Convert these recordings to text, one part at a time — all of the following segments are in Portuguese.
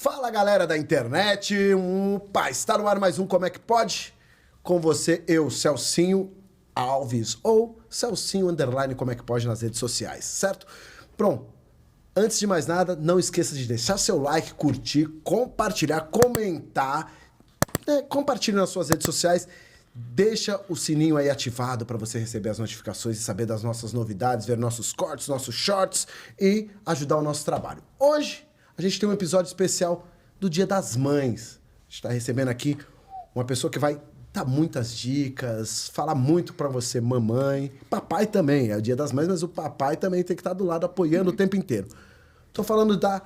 Fala, galera da internet, está no ar mais um Como é que Pode? Com você, eu, Celcinho Alves, ou Celcinho _ Como é que Pode nas redes sociais, certo? Pronto, antes de mais nada, não esqueça de deixar seu like, curtir, compartilhar, comentar, compartilhe nas suas redes sociais, deixa o sininho aí ativado para você receber as notificações e saber das nossas novidades, ver nossos cortes, nossos shorts e ajudar o nosso trabalho. Hoje, a gente tem um episódio especial do Dia das Mães. A gente está recebendo aqui uma pessoa que vai dar muitas dicas, falar muito para você, mamãe. Papai também, é o Dia das Mães, mas o papai também tem que estar do lado apoiando o tempo inteiro. Tô falando da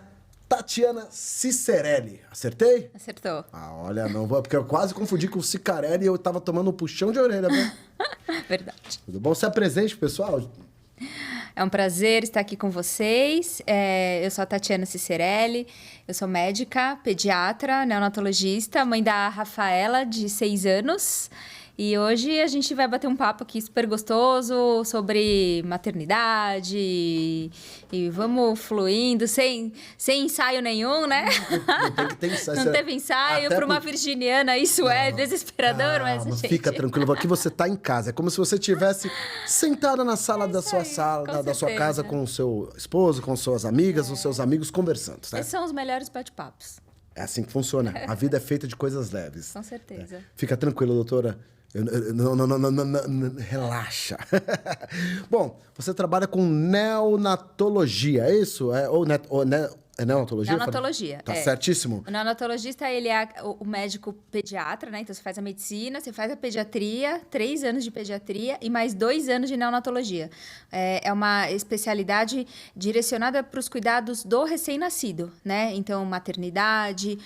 Tatiana Cicerelli. Acertei? Acertou. Ah, olha, não vou, porque eu quase confundi com o Cicarelli e eu tava tomando um puxão de orelha, viu? Verdade. Tudo bom? Se apresente, pessoal. É um prazer estar aqui com vocês. Eu sou a Tatiana Cicerelli, eu sou médica, pediatra, neonatologista, mãe da Rafaela, de 6 anos. E hoje a gente vai bater um papo aqui super gostoso sobre maternidade e vamos fluindo, sem ensaio nenhum, né? Não tem que ter ensaio. Não teve ensaio. Para uma virginiana isso é desesperador, mas gente... Fica tranquilo, aqui você tá em casa. É como se você estivesse sentada na sala da sua sua casa com o seu esposo, com suas amigas, os seus amigos conversando, certo? Esses são os melhores bate-papos. É assim que funciona. A vida é feita de coisas leves. Com certeza. Fica tranquilo, doutora. Não, relaxa. Bom, você trabalha com neonatologia, é isso? É neonatologia? Neonatologia, Tá certíssimo. O neonatologista, ele é o médico pediatra, né? Então, você faz a medicina, você faz a pediatria, 3 anos de pediatria e mais 2 anos de neonatologia. É uma especialidade direcionada para os cuidados do recém-nascido, né? Então, maternidade,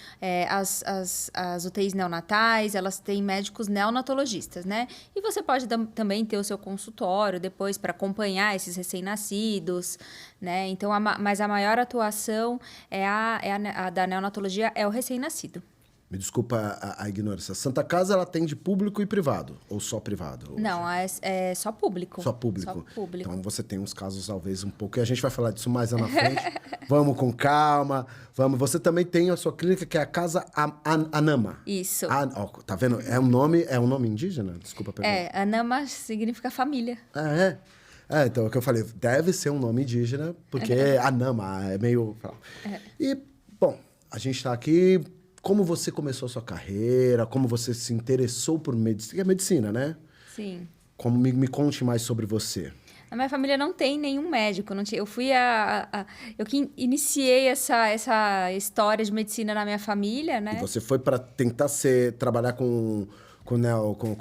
as UTIs neonatais, elas têm médicos neonatologistas, né? E você pode também ter o seu consultório depois para acompanhar esses recém-nascidos, né? Então, mas a maior atuação a da neonatologia é o recém-nascido. Me desculpa a ignorância. Santa Casa, ela atende público e privado? Ou só privado? Hoje? Não, é só público. Só público. Só público. Então, você tem uns casos, talvez, um pouco... E a gente vai falar disso mais lá na frente. Vamos com calma. Vamos. Você também tem a sua clínica, que é a Casa Anama. Isso. Tá vendo? É um nome indígena? Desculpa a pergunta. Anama significa família. Então, é o que eu falei, deve ser um nome indígena, porque Anama é meio... E, bom, a gente tá aqui... Como você começou a sua carreira, como você se interessou por medicina, medicina, né? Sim. Me conte mais sobre você. A minha família não tem nenhum médico. Não tinha, eu fui eu que iniciei essa história de medicina na minha família, né? E você foi para tentar trabalhar com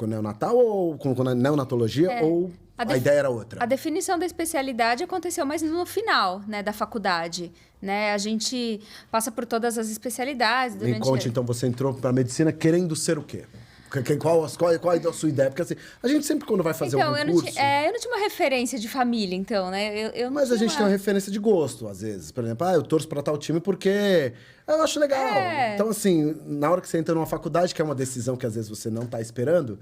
neonatal ou com neonatologia ou a ideia era outra? A definição da especialidade aconteceu mais no final, né, da faculdade, né? A gente passa por todas as especialidades. Me conte, então, você entrou para medicina querendo ser o quê? Qual é a sua ideia? Porque assim, a gente sempre quando vai fazer algum curso... eu não tinha uma referência de família, então, né? Mas a gente tem uma referência de gosto, às vezes. Por exemplo, eu torço para tal time porque eu acho legal. Então, assim, na hora que você entra numa faculdade, que é uma decisão que às vezes você não tá esperando,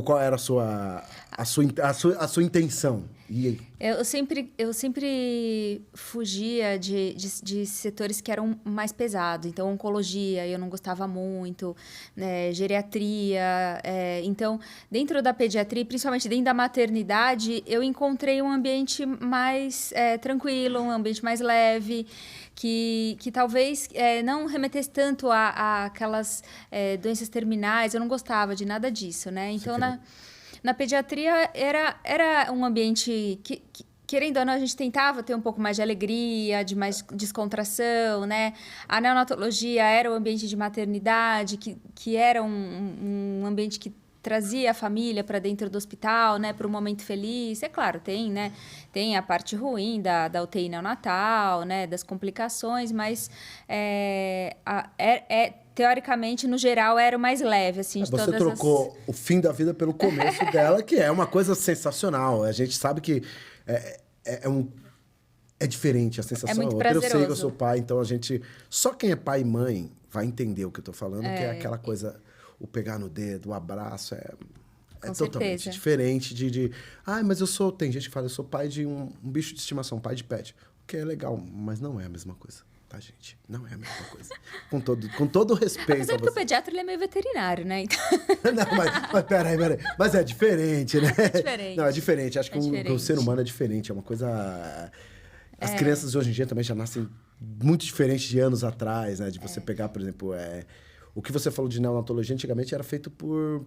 qual era a sua intenção? Eu sempre fugia de setores que eram mais pesados. Então, oncologia, eu não gostava muito, né? Geriatria. Então, dentro da pediatria, principalmente dentro da maternidade, eu encontrei um ambiente mais tranquilo, um ambiente mais leve, que talvez não remetesse tanto a aquelas doenças terminais. Eu não gostava de nada disso, né? Então, na pediatria, era um ambiente que, querendo ou não, a gente tentava ter um pouco mais de alegria, de mais descontração, né? A neonatologia era o ambiente de maternidade, que era um ambiente que trazia a família para dentro do hospital, né, para um momento feliz. É claro, tem a parte ruim da UTI neonatal, né, das complicações, mas teoricamente, no geral, era o mais leve, assim, de todas as... Você trocou o fim da vida pelo começo dela, que é uma coisa sensacional. A gente sabe que é diferente a sensação. É muito prazeroso. Eu sei que eu sou pai, então a gente... Só quem é pai e mãe vai entender o que eu tô falando, que é aquela coisa... O pegar no dedo, o abraço, é totalmente diferente mas tem gente que fala, eu sou pai de um bicho de estimação, pai de pet. O que é legal, mas não é a mesma coisa. tá, gente? Não é a mesma coisa. Com todo o respeito. Apesar que o pediatra ele é meio veterinário, né? Então... Não, mas peraí. Mas é diferente, né? É diferente. Não, é diferente. Acho que diferente. o ser humano é diferente. É uma coisa... As crianças de hoje em dia também já nascem muito diferente de anos atrás, né? De você pegar, por exemplo, o que você falou de neonatologia antigamente era feito por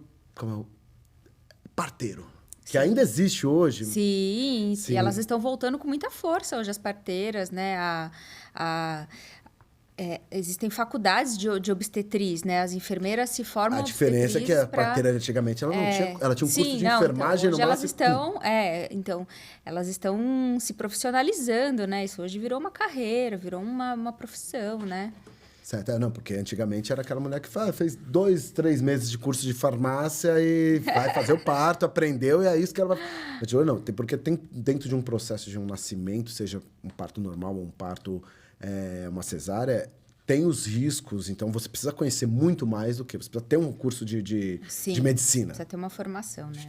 parteiro. Que ainda existe hoje. Sim, elas estão voltando com muita força hoje, as parteiras, né? Existem faculdades de obstetriz, né? As enfermeiras se formam. A diferença é que a parteira antigamente ela tinha um curso de enfermagem então, hoje no elas máximo. então elas estão se profissionalizando, né? Isso hoje virou uma carreira, virou uma profissão, né? Certo, não, porque antigamente era aquela mulher que fez 2, 3 meses de curso de farmácia e vai fazer o parto, aprendeu, e é isso que ela vai... Eu digo, não, porque tem dentro de um processo de um nascimento, seja um parto normal ou um parto, uma cesárea, tem os riscos, então você precisa conhecer muito mais do que... Você precisa ter um curso de medicina. Precisa ter uma formação, né?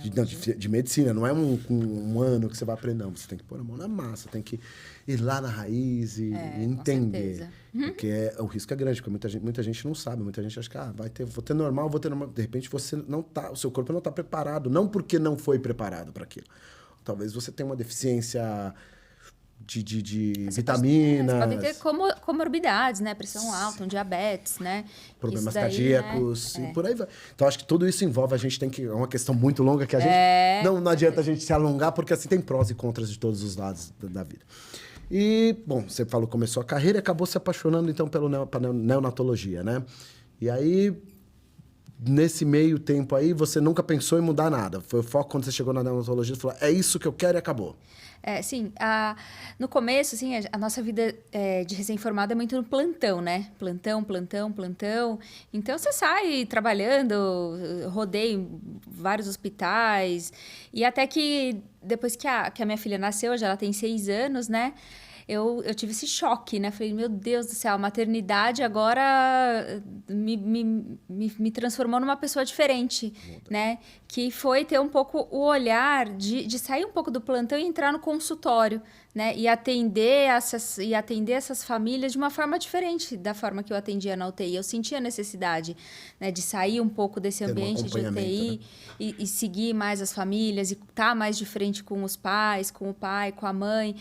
De medicina, não é um ano que você vai aprender, não. Você tem que pôr a mão na massa, tem que ir lá na raiz e entender. Porque o risco é grande, porque muita gente não sabe, muita gente acha que vou ter normal. De repente você não tá, o seu corpo não está preparado, não porque não foi preparado para aquilo. Talvez você tenha uma deficiência de vitaminas. Podem ter comorbidades, né? Pressão alta, um diabetes, né? Problemas cardíacos, e por aí vai. Então, acho que tudo isso envolve, é uma questão muito longa que a gente... Não adianta a gente se alongar, porque assim tem prós e contras de todos os lados da vida. E, bom, você falou que começou a carreira e acabou se apaixonando, então, pela neonatologia, né? E aí, nesse meio tempo aí, você nunca pensou em mudar nada? Foi o foco quando você chegou na neonatologia, você falou, é isso que eu quero e acabou. Sim, no começo, assim, a nossa vida de recém-formado é muito no plantão, né? Plantão. Então, você sai trabalhando, rodei em vários hospitais. E até que, depois que a minha filha nasceu, hoje ela tem 6 anos, né? Eu tive esse choque, né? Falei, meu Deus do céu, a maternidade agora me transformou numa pessoa diferente, né? Que foi ter um pouco o olhar de sair um pouco do plantão e entrar no consultório, né? E atender essas famílias de uma forma diferente da forma que eu atendia na UTI. Eu sentia a necessidade, né, de sair um pouco desse ambiente de UTI, né? e seguir mais as famílias e estar mais de frente com os pais, com o pai, com a mãe.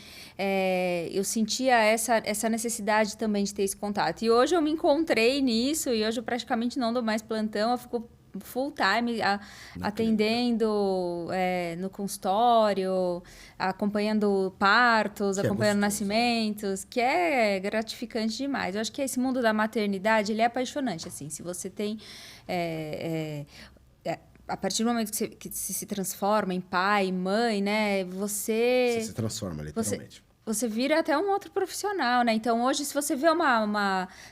Eu sentia essa necessidade também de ter esse contato. E hoje eu me encontrei nisso e hoje eu praticamente não dou mais plantão, eu fico full time atendendo no consultório, acompanhando partos, acompanhando nascimentos, que é gratificante demais. Eu acho que esse mundo da maternidade, ele é apaixonante, assim, se você tem... a partir do momento que você se transforma em pai, mãe, né, você se transforma, literalmente. Você vira até um outro profissional, né? Então, hoje, se você vê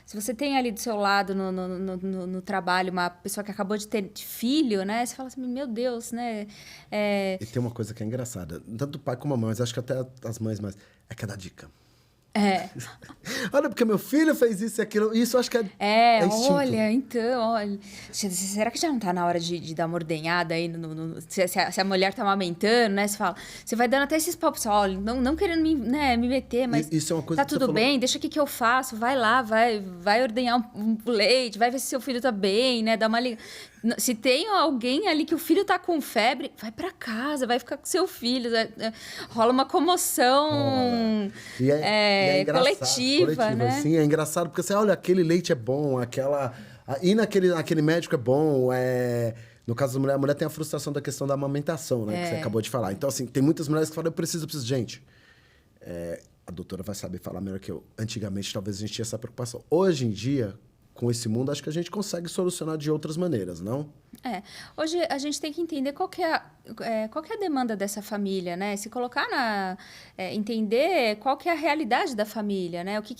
se você tem ali do seu lado, no trabalho, uma pessoa que acabou de ter filho, né? Você fala assim, meu Deus, né? E tem uma coisa que é engraçada. Tanto o pai como a mãe, mas acho que até as mães, mas é que dá dica. Olha, porque meu filho fez isso e aquilo. Isso eu acho que é instinto. Olha. Será que já não tá na hora de dar uma ordenhada aí? Se a mulher tá amamentando, né? Você fala, você vai dando até esses papos, olha, não querendo me meter, mas isso é uma coisa tá tudo bem, deixa aqui que eu faço, vai lá, vai ordenhar um leite, vai ver se seu filho tá bem, né? Dá uma liga. Se tem alguém ali que o filho tá com febre, vai pra casa, vai ficar com seu filho. Rola uma comoção coletiva, né? Sim, é engraçado, porque você olha, aquele leite é bom, ir naquele médico é bom, no caso da mulher, a mulher tem a frustração da questão da amamentação, né? Que você acabou de falar. Então, assim, tem muitas mulheres que falam, eu preciso. Gente, a doutora vai saber falar melhor que eu. Antigamente, talvez a gente tinha essa preocupação. Hoje em dia, com esse mundo, acho que a gente consegue solucionar de outras maneiras, não? Hoje a gente tem que entender qual que é a demanda dessa família, né? Se colocar entender qual que é a realidade da família, né? O que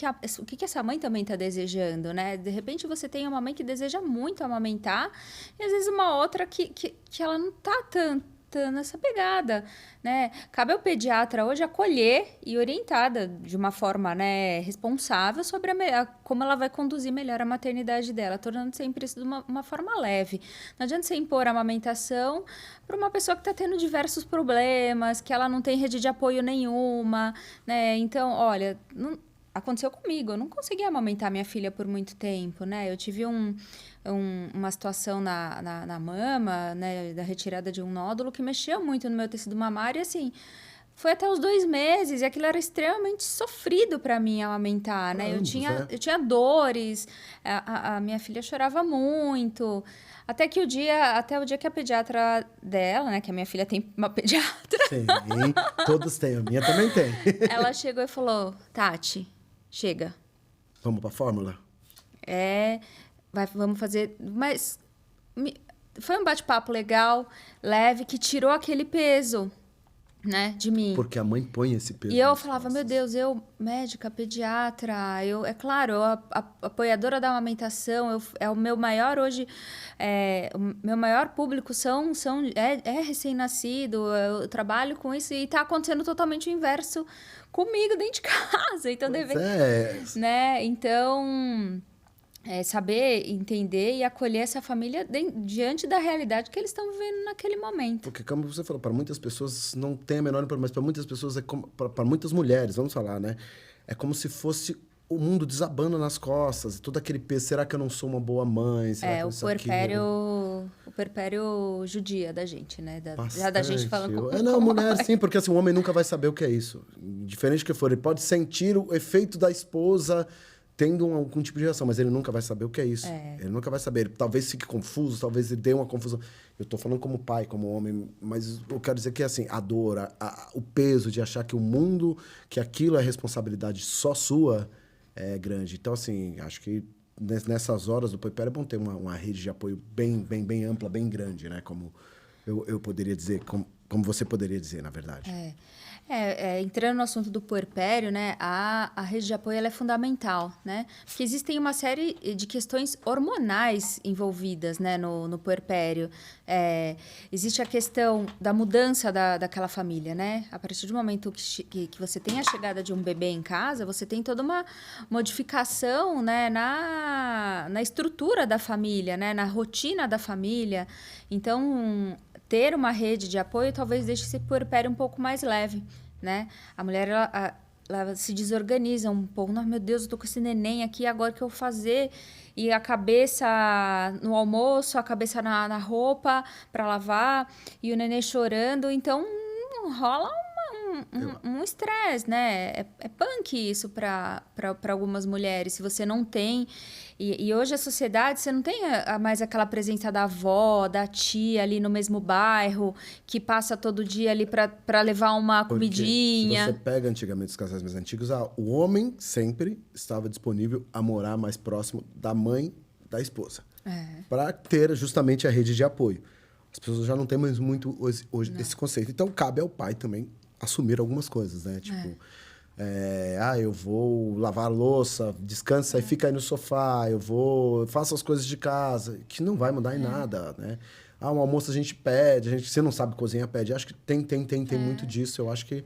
essa mãe também está desejando, né? De repente você tem uma mãe que deseja muito amamentar e às vezes uma outra que ela não está tanto nessa pegada, né? Cabe ao pediatra hoje acolher e orientada de uma forma, né, responsável sobre como ela vai conduzir melhor a maternidade dela, tornando sempre isso de uma forma leve. Não adianta você impor a amamentação para uma pessoa que está tendo diversos problemas, que ela não tem rede de apoio nenhuma, né? Então, olha, aconteceu comigo. Eu não conseguia amamentar minha filha por muito tempo, né? Eu tive uma situação na mama, né? Da retirada de um nódulo que mexeu muito no meu tecido mamário. E assim, foi até os 2 meses. E aquilo era extremamente sofrido para mim amamentar, né? Eu tinha dores. A minha filha chorava muito. Até o dia que a pediatra dela, né? Que a minha filha tem uma pediatra. Sim, todos têm. A minha também tem. Ela chegou e falou, Tati, chega. Vamos pra fórmula? Vamos fazer... Mas foi um bate-papo legal, leve, que tirou aquele peso, né, de mim. Porque a mãe põe esse peso. E eu falava, meu Deus, eu, médica, pediatra, é claro, a apoiadora da amamentação, é o meu maior hoje, o meu maior público é recém-nascido, eu trabalho com isso e tá acontecendo totalmente o inverso comigo dentro de casa. Então, né? Então, saber entender e acolher essa família diante da realidade que eles estão vivendo naquele momento. Porque, como você falou, para muitas pessoas não tem a menor importância, mas para muitas pessoas, para muitas mulheres, vamos falar, né? É como se fosse o mundo desabando nas costas, todo aquele peso. Será que eu não sou uma boa mãe? Será que o puerpério judia da gente, né? Já da gente falando com não, mulher, sim, porque assim, o homem nunca vai saber o que é isso. Diferente que for, ele pode sentir o efeito da esposa tendo algum tipo de reação, mas ele nunca vai saber o que é isso. Ele nunca vai saber. Ele talvez fique confuso, talvez ele dê uma confusão. Eu tô falando como pai, como homem, mas eu quero dizer que, assim, a dor, o peso de achar que o mundo, que aquilo é responsabilidade só sua, é grande. Então, assim, acho que nessas horas do puerpério é bom ter uma rede de apoio bem ampla, bem grande, né? Como eu poderia dizer, como você poderia dizer, na verdade. Entrando no assunto do puerpério, né, a rede de apoio ela é fundamental, né? Porque existem uma série de questões hormonais envolvidas, né, no puerpério. Existe a questão da mudança daquela família, né? A partir do momento que você tem a chegada de um bebê em casa, você tem toda uma modificação, né, na estrutura da família, né, na rotina da família. Então, ter uma rede de apoio talvez deixe esse puerpério um pouco mais leve, né? A mulher, ela se desorganiza um pouco. Meu Deus, eu tô com esse neném aqui, agora o que eu vou fazer? E a cabeça no almoço, a cabeça na roupa para lavar, e o neném chorando. Então, rola um estresse, né? É punk isso para algumas mulheres. Se você não tem... E hoje a sociedade, você não tem mais aquela presença da avó, da tia ali no mesmo bairro, que passa todo dia ali para levar uma comidinha. Se você pega antigamente os casais mais antigos, o homem sempre estava disponível a morar mais próximo da mãe da esposa. Para ter justamente a rede de apoio. As pessoas já não têm mais muito hoje esse conceito. Então, cabe ao pai também assumir algumas coisas, né? Tipo, eu vou lavar a louça, descansa e fica aí no sofá, faço as coisas de casa, que não vai mudar em nada, né? Um almoço a gente pede, você não sabe cozinhar, pede. Acho que tem muito disso, eu acho que...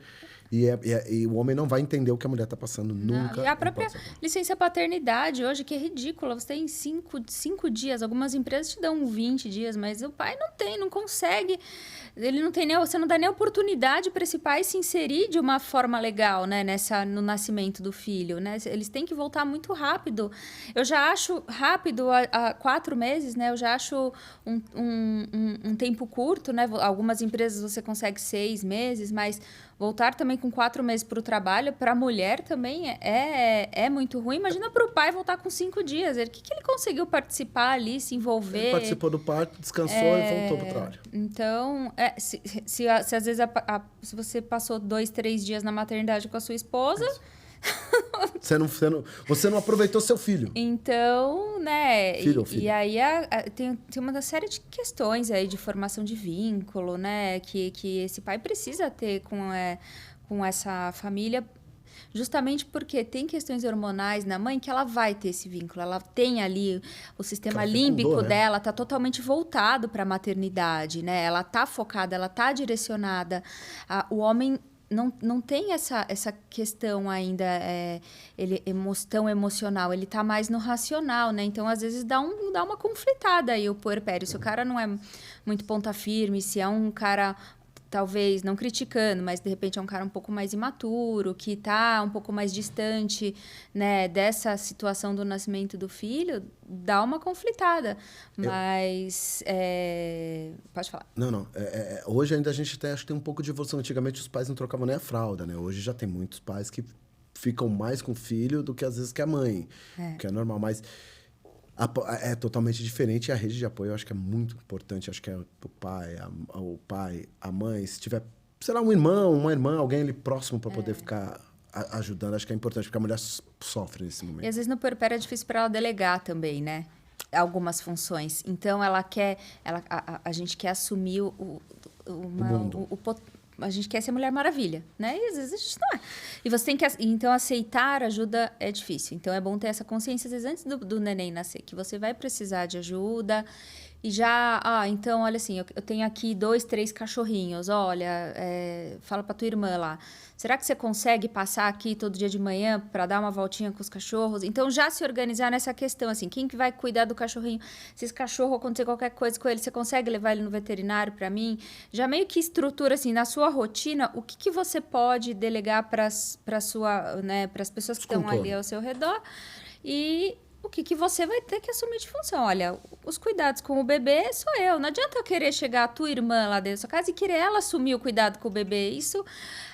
E o homem não vai entender o que a mulher está passando, nunca. E a própria licença paternidade hoje, que é ridícula. Você tem 5 dias, algumas empresas te dão 20 dias, mas o pai não consegue. Ele não tem você não dá nem oportunidade para esse pai se inserir de uma forma legal, né, no nascimento do filho, né? Eles têm que voltar muito rápido. Eu já acho rápido, há 4 meses, né? Eu já acho um tempo curto, né? Algumas empresas você consegue 6 meses, mas voltar também com 4 meses para o trabalho, para a mulher também é muito ruim. Imagina para o pai voltar com 5 dias. O que ele conseguiu participar ali, se envolver? Ele participou do parto, descansou e voltou para o trabalho. Então, se às vezes se você passou 2, 3 dias na maternidade com a sua esposa... Você não aproveitou seu filho. Então, né? Filho ou filha. E aí tem uma série de questões aí de formação de vínculo, né? Que esse pai precisa ter com essa família, justamente porque tem questões hormonais na mãe que ela vai ter esse vínculo. Ela tem ali o sistema límbico dela, tá totalmente voltado para a maternidade, né? Ela tá focada, ela tá direcionada. O homem não tem essa questão ainda tão emocional, ele tá mais no racional, né? Então, às vezes, dá uma conflitada aí o puerpério. Se o cara não é muito ponta firme, se é um cara talvez, não criticando, mas de repente é um cara um pouco mais imaturo, que está um pouco mais distante, né, dessa situação do nascimento do filho, dá uma conflitada. Mas, pode falar. Não. Hoje ainda a gente acho que tem um pouco de evolução. Antigamente os pais não trocavam nem a fralda, né? Hoje já tem muitos pais que ficam mais com o filho do que às vezes que a mãe, que é normal, mas é totalmente diferente. E a rede de apoio eu acho que é muito importante. Acho que é o pai, a mãe, se tiver, sei lá, um irmão, uma irmã, alguém ali próximo para poder ficar ajudando, acho que é importante, porque a mulher sofre nesse momento. E às vezes no puerpério é difícil para ela delegar também, né? Algumas funções. Então ela quer, a gente quer assumir a gente quer ser Mulher Maravilha, né? E às vezes a gente não é. E você tem que... Então, aceitar ajuda é difícil. Então, é bom ter essa consciência, às vezes, antes do neném nascer, que você vai precisar de ajuda. E já... então, olha assim, eu tenho aqui 2, 3 cachorrinhos. Olha, fala pra tua irmã lá. Será que você consegue passar aqui todo dia de manhã para dar uma voltinha com os cachorros? Então, já se organizar nessa questão, assim, quem que vai cuidar do cachorrinho? Se esse cachorro acontecer qualquer coisa com ele, você consegue levar ele no veterinário para mim? Já meio que estrutura, assim, na sua rotina, o que você pode delegar para sua, né, para as pessoas que estão ali ao seu redor e o que você vai ter que assumir de função. Olha, os cuidados com o bebê sou eu. Não adianta eu querer chegar a tua irmã lá dentro da sua casa e querer ela assumir o cuidado com o bebê. Isso,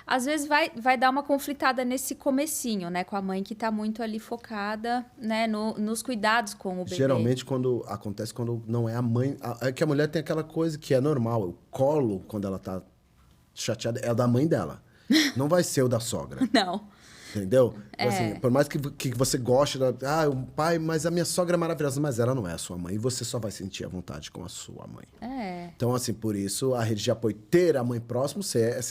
às vezes, vai dar uma conflitada nesse comecinho, né? Com a mãe que está muito ali focada, né? Nos cuidados com o bebê. Geralmente, acontece quando não é a mãe... É que a mulher tem aquela coisa que é normal. O colo, quando ela tá chateada, é o da mãe dela. Não vai ser o da sogra. Não. Entendeu? Assim, por mais que você goste o pai, mas a minha sogra é maravilhosa, mas ela não é a sua mãe. E você só vai sentir a vontade com a sua mãe. Então, assim, por isso, a rede de apoio, ter a mãe próximo é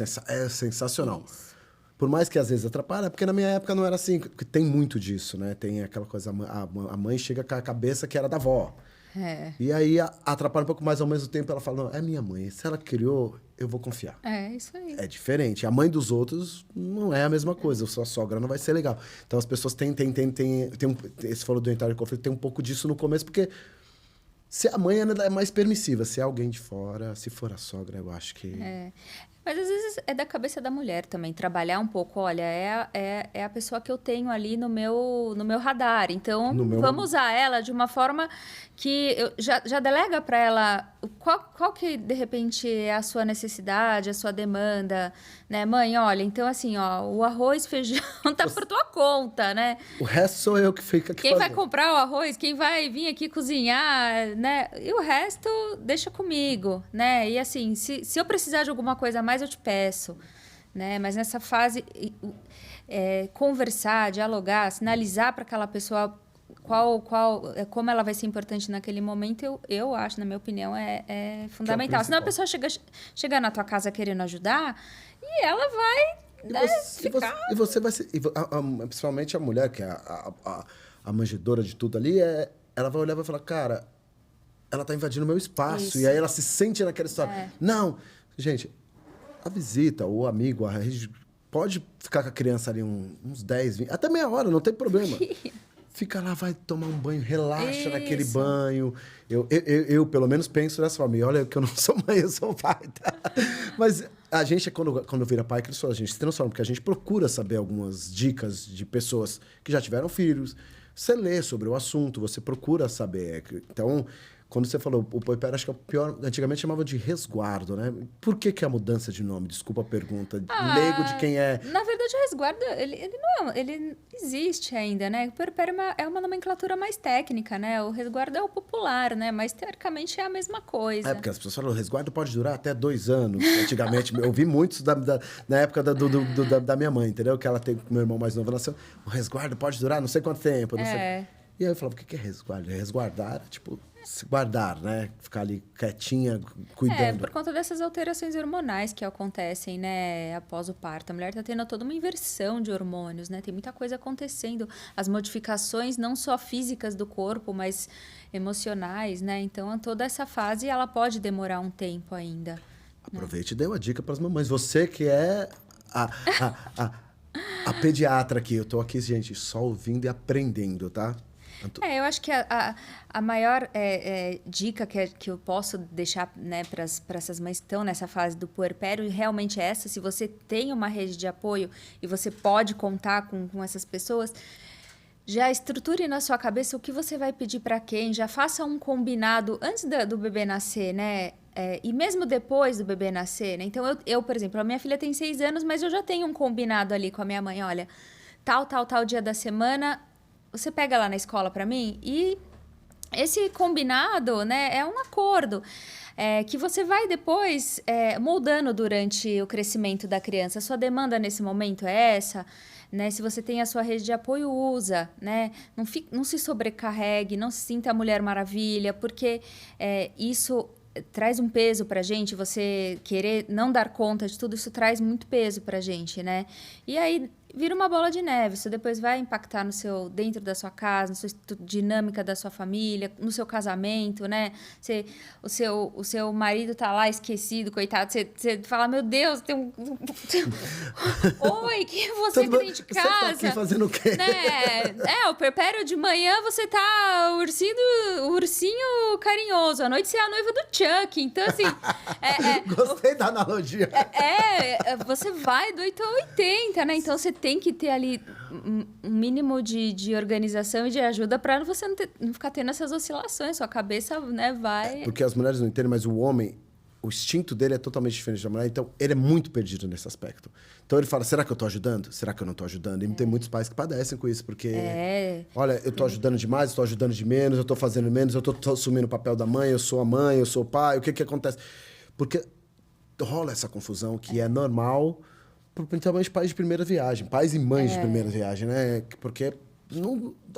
sensacional. Isso. Por mais que às vezes atrapalha, porque na minha época não era assim, porque tem muito disso, né? Tem aquela coisa, a mãe chega com a cabeça que era da avó. E aí atrapalha um pouco mais, ao mesmo tempo ela fala, não, é minha mãe, se ela criou, eu vou confiar. É isso aí. É diferente. A mãe dos outros não é a mesma coisa, a sua sogra não vai ser legal. Então as pessoas têm você falou do entrar em conflito, tem um pouco disso no começo, porque se a mãe é mais permissiva, se é alguém de fora, se for a sogra, eu acho que... Mas às vezes é da cabeça da mulher também, trabalhar um pouco. Olha, é a pessoa que eu tenho ali no meu radar. Então, vamos usar ela de uma forma que eu já delega para ela qual que, de repente, é a sua necessidade, a sua demanda, né? Mãe, olha, então assim, o arroz, feijão tá por tua conta, né? O resto sou eu que fica aqui Quem vai comprar o arroz, quem vai vir aqui cozinhar, né? E o resto, deixa comigo, né? E assim, se eu precisar de alguma coisa a mais, eu te peço, né? Mas nessa fase, conversar, dialogar, sinalizar para aquela pessoa como ela vai ser importante naquele momento, eu acho, na minha opinião, é fundamental. É o senão a pessoa chega na tua casa querendo ajudar e ela vai ficar... E você vai ser... Principalmente a mulher, que é a manjedora de tudo ali, ela vai olhar e vai falar, cara, ela tá invadindo o meu espaço. Isso. E aí ela se sente naquela história. Não, gente, a visita, o amigo, a rede, pode ficar com a criança ali uns 10, 20, até meia hora, não tem problema. Fica lá, vai tomar um banho, relaxa naquele banho. Eu, pelo menos, penso dessa forma. E olha que eu não sou mãe, eu sou pai, tá? Mas a gente, quando vira pai, a gente se transforma. Porque a gente procura saber algumas dicas de pessoas que já tiveram filhos. Você lê sobre o assunto, você procura saber. Então, quando você falou, o puerpério, acho que é o pior... Antigamente chamavam de resguardo, né? Por que a mudança de nome? Desculpa a pergunta. Leigo de quem é... Na verdade, o resguardo, ele existe ainda, né? O puerpério é uma nomenclatura mais técnica, né? O resguardo é o popular, né? Mas, teoricamente, é a mesma coisa. Porque as pessoas falam, o resguardo pode durar até 2 anos. Antigamente, eu vi muitos na época da minha mãe, entendeu? Que ela tem, meu irmão mais novo nasceu. O resguardo pode durar não sei quanto tempo, não sei. E aí eu falava, o que é resguardo? Resguardar, tipo... se guardar, né? Ficar ali quietinha, cuidando. Por conta dessas alterações hormonais que acontecem, né? Após o parto. A mulher tá tendo toda uma inversão de hormônios, né? Tem muita coisa acontecendo. As modificações não só físicas do corpo, mas emocionais, né? Então, toda essa fase, ela pode demorar um tempo ainda. Aproveite e dê uma dica para as mamães. Você que é a pediatra aqui. Eu tô aqui, gente, só ouvindo e aprendendo, tá? Eu acho que a maior dica que eu posso deixar, né, para essas mães que estão nessa fase do puerpério realmente é essa. Se você tem uma rede de apoio e você pode contar com essas pessoas, já estruture na sua cabeça o que você vai pedir para quem, já faça um combinado antes do bebê nascer, né? E mesmo depois do bebê nascer, né? Então, eu, por exemplo, a minha filha tem 6 anos, mas eu já tenho um combinado ali com a minha mãe. Olha, tal dia da semana, você pega lá na escola para mim e esse combinado, né, é um acordo que você vai depois moldando durante o crescimento da criança. A sua demanda nesse momento é essa, né? Se você tem a sua rede de apoio, usa, né? Não se sobrecarregue, não se sinta a Mulher Maravilha, porque isso traz um peso pra gente. Você querer não dar conta de tudo, isso traz muito peso pra gente, né? E aí vira uma bola de neve. Isso depois vai impactar dentro da sua casa, na sua dinâmica da sua família, no seu casamento, né? O seu marido tá lá esquecido, coitado. Você fala, meu Deus, tem um... Oi, que você que tem de casa? Você tá aqui fazendo o quê? Né? O puerpério de manhã você tá o ursinho carinhoso. À noite você é a noiva do Chuck. Então, assim... Gostei da analogia. Você vai do 8 ao 80, né? Então, você tem que ter ali um mínimo de organização e de ajuda para você não ficar tendo essas oscilações. Sua cabeça, né, vai... Porque as mulheres não entendem, mas o homem, o instinto dele é totalmente diferente da mulher. Então, ele é muito perdido nesse aspecto. Então, ele fala, será que eu tô ajudando? Será que eu não tô ajudando? E tem muitos pais que padecem com isso, porque... Olha, eu tô ajudando demais, eu tô ajudando de menos, eu tô fazendo menos, eu tô assumindo o papel da mãe, eu sou a mãe, eu sou o pai, o que acontece? Porque rola essa confusão que é normal... Principalmente pais de primeira viagem, pais e mães de primeira viagem, né? Porque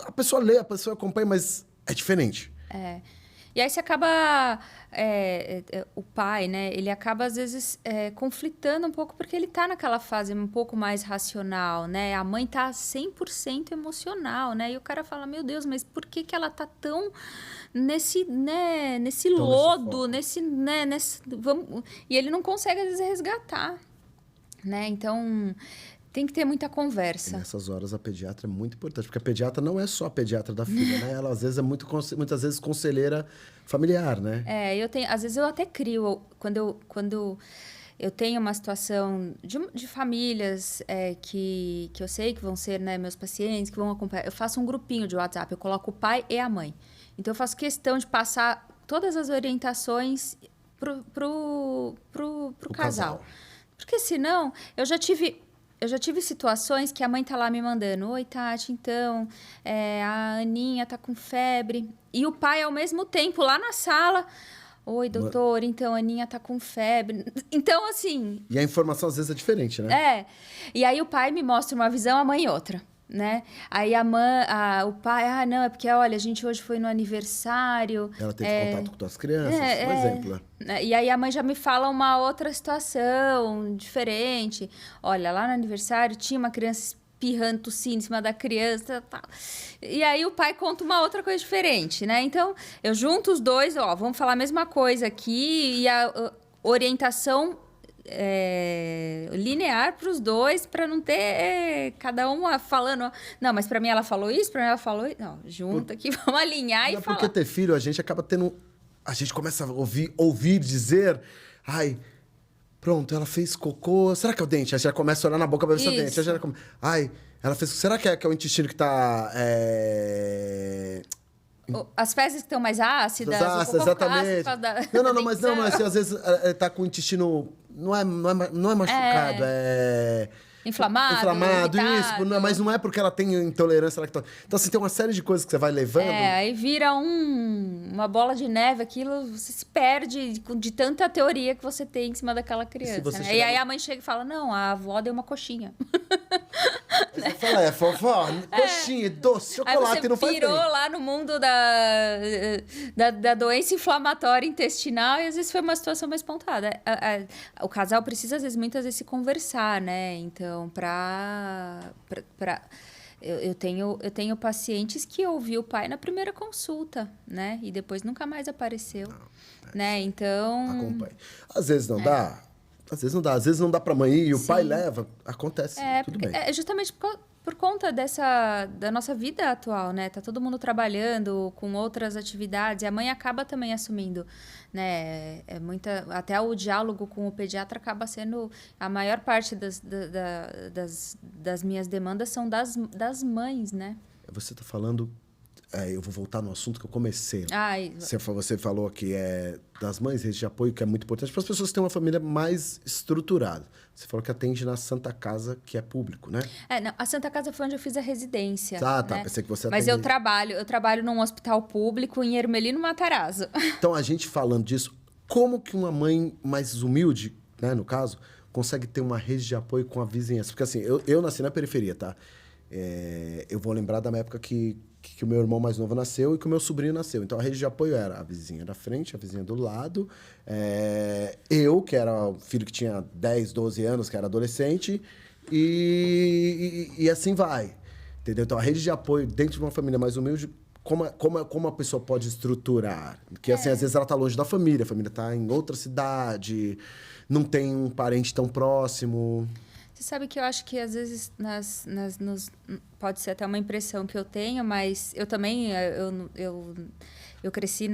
a pessoa lê, a pessoa acompanha, mas é diferente. E aí você acaba... o pai, né? Ele acaba, às vezes, conflitando um pouco porque ele tá naquela fase um pouco mais racional, né? A mãe tá 100% emocional, né? E o cara fala, meu Deus, mas por que ela tá tão nesse lodo, E ele não consegue, às vezes, resgatar. Né? Então, tem que ter muita conversa. E nessas horas a pediatra é muito importante, porque a pediatra não é só a pediatra da filha, né? Ela às vezes muitas vezes conselheira familiar, né? Às vezes eu até crio, quando eu tenho uma situação de famílias que eu sei que vão ser, né, meus pacientes, que vão acompanhar, eu faço um grupinho de WhatsApp, eu coloco o pai e a mãe. Então eu faço questão de passar todas as orientações pro casal. Porque senão, eu já tive situações que a mãe tá lá me mandando, oi, Tati, então, a Aninha tá com febre. E o pai, ao mesmo tempo, lá na sala, oi, doutor, então, a Aninha tá com febre. Então, assim... E a informação, às vezes, é diferente, né? E aí o pai me mostra uma visão, a mãe outra. Né? Aí o pai, não, é porque, olha, a gente hoje foi no aniversário. Ela teve contato com as crianças, por exemplo. E aí a mãe já me fala uma outra situação diferente. Olha, lá no aniversário tinha uma criança espirrando, tossindo em cima da criança. Tal. E aí o pai conta uma outra coisa diferente, né? Então, eu junto os dois, vamos falar a mesma coisa aqui e a orientação... linear para os dois, para não ter cada uma falando, não, mas para mim ela falou isso, para mim ela falou isso. Não, junta aqui, vamos alinhar e falar. Porque ter filho, a gente acaba tendo... A gente começa a ouvir dizer, ai, pronto, ela fez cocô, será que é o dente? Aí já começa a olhar na boca para ver se é o dente. Ai, ela fez... Será que é o intestino que tá... As fezes que estão mais ácidas. Exatamente. Não, mas às vezes tá com o intestino... Não é machucado, é... Inflamado, isso. Mas não é porque ela tem intolerância à lactose. Então, assim, tem uma série de coisas que você vai levando. Aí vira uma bola de neve, aquilo, você se perde de tanta teoria que você tem em cima daquela criança. E aí a mãe chega e fala, não, a avó deu uma coxinha. Você fala, vovó, coxinha, doce, chocolate, não faz bem. Aí você pirou lá no mundo da doença inflamatória intestinal e às vezes foi uma situação mais pontuada. O casal precisa, muitas vezes, se conversar, né? Então, eu tenho pacientes que ouvi o pai na primeira consulta, né? E depois nunca mais apareceu, né? Então... Acompanhe. Às vezes não dá. Às vezes não dá. Às vezes não dá pra mãe ir e o pai leva. Acontece, tudo bem. Justamente por conta da nossa vida atual, né? Tá todo mundo trabalhando com outras atividades e a mãe acaba também assumindo, né? Até o diálogo com o pediatra acaba sendo... A maior parte das minhas demandas são das mães, né? Você está falando... eu vou voltar no assunto que eu comecei. Ai. Você falou que das mães, rede de apoio, que é muito importante para as pessoas que têm uma família mais estruturada. Você falou que atende na Santa Casa, que é público, né? Não, a Santa Casa foi onde eu fiz a residência. Tá. Né? Pensei que você Mas eu trabalho num hospital público em Ermelino Matarazzo. Então, a gente falando disso, como que uma mãe mais humilde, né, no caso, consegue ter uma rede de apoio com a vizinhança? Porque assim, eu nasci na periferia, tá? Eu vou lembrar da época que o meu irmão mais novo nasceu e que o meu sobrinho nasceu. Então, a rede de apoio era a vizinha da frente, a vizinha do lado, eu, que era o filho que tinha 10, 12 anos, que era adolescente, e assim vai. Entendeu? Então, a rede de apoio dentro de uma família mais humilde, como a pessoa pode estruturar? Porque, assim, às vezes ela está longe da família, a família está em outra cidade, não tem um parente tão próximo... Você sabe que eu acho que, às vezes, pode ser até uma impressão que eu tenho, mas eu também, eu cresci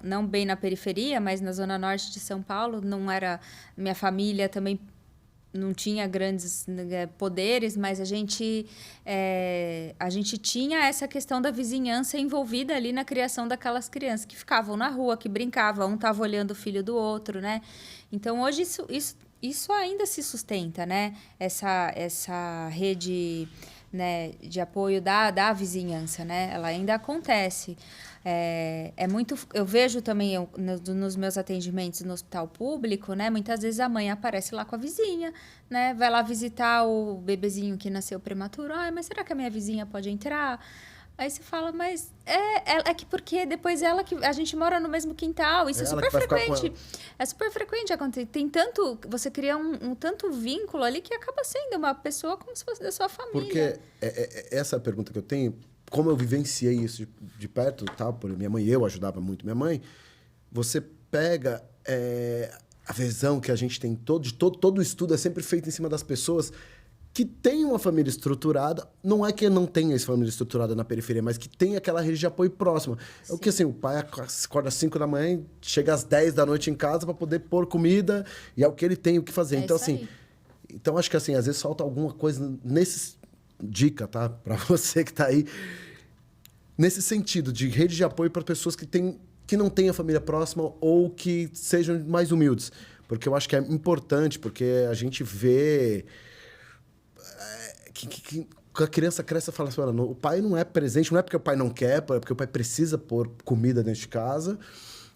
não bem na periferia, mas na zona norte de São Paulo, minha família também não tinha grandes poderes, mas a gente tinha essa questão da vizinhança envolvida ali na criação daquelas crianças que ficavam na rua, que brincavam, um estava olhando o filho do outro, né? Então, hoje, isso ainda se sustenta, né? Essa rede, né, de apoio da vizinhança, né? Ela ainda acontece. Eu vejo também nos meus atendimentos no hospital público, né? Muitas vezes a mãe aparece lá com a vizinha, né? Vai lá visitar o bebezinho que nasceu prematuro. Mas será que a minha vizinha pode entrar? Aí você fala, mas que porque depois a gente mora no mesmo quintal, isso é super frequente. É super frequente acontecer. Você cria um tanto vínculo ali que acaba sendo uma pessoa como se fosse da sua família. Porque essa é a pergunta que eu tenho, como eu vivenciei isso de perto, tá? Por minha mãe, eu ajudava muito minha mãe, você pega a visão que a gente tem, todo o estudo é sempre feito em cima das pessoas que tem uma família estruturada, não é que não tenha essa família estruturada na periferia, mas que tem aquela rede de apoio próxima. Sim. É o que assim, o pai acorda às 5 da manhã, chega às 10 da noite em casa para poder pôr comida, e é o que ele tem o que fazer. Então, assim, acho que assim, às vezes falta alguma coisa dica, tá? Para você que tá aí, nesse sentido, de rede de apoio para pessoas que não têm a família próxima ou que sejam mais humildes. Porque eu acho que é importante, porque a gente vê... que a criança cresce e fala assim, olha, o pai não é presente, não é porque o pai não quer, é porque o pai precisa pôr comida dentro de casa,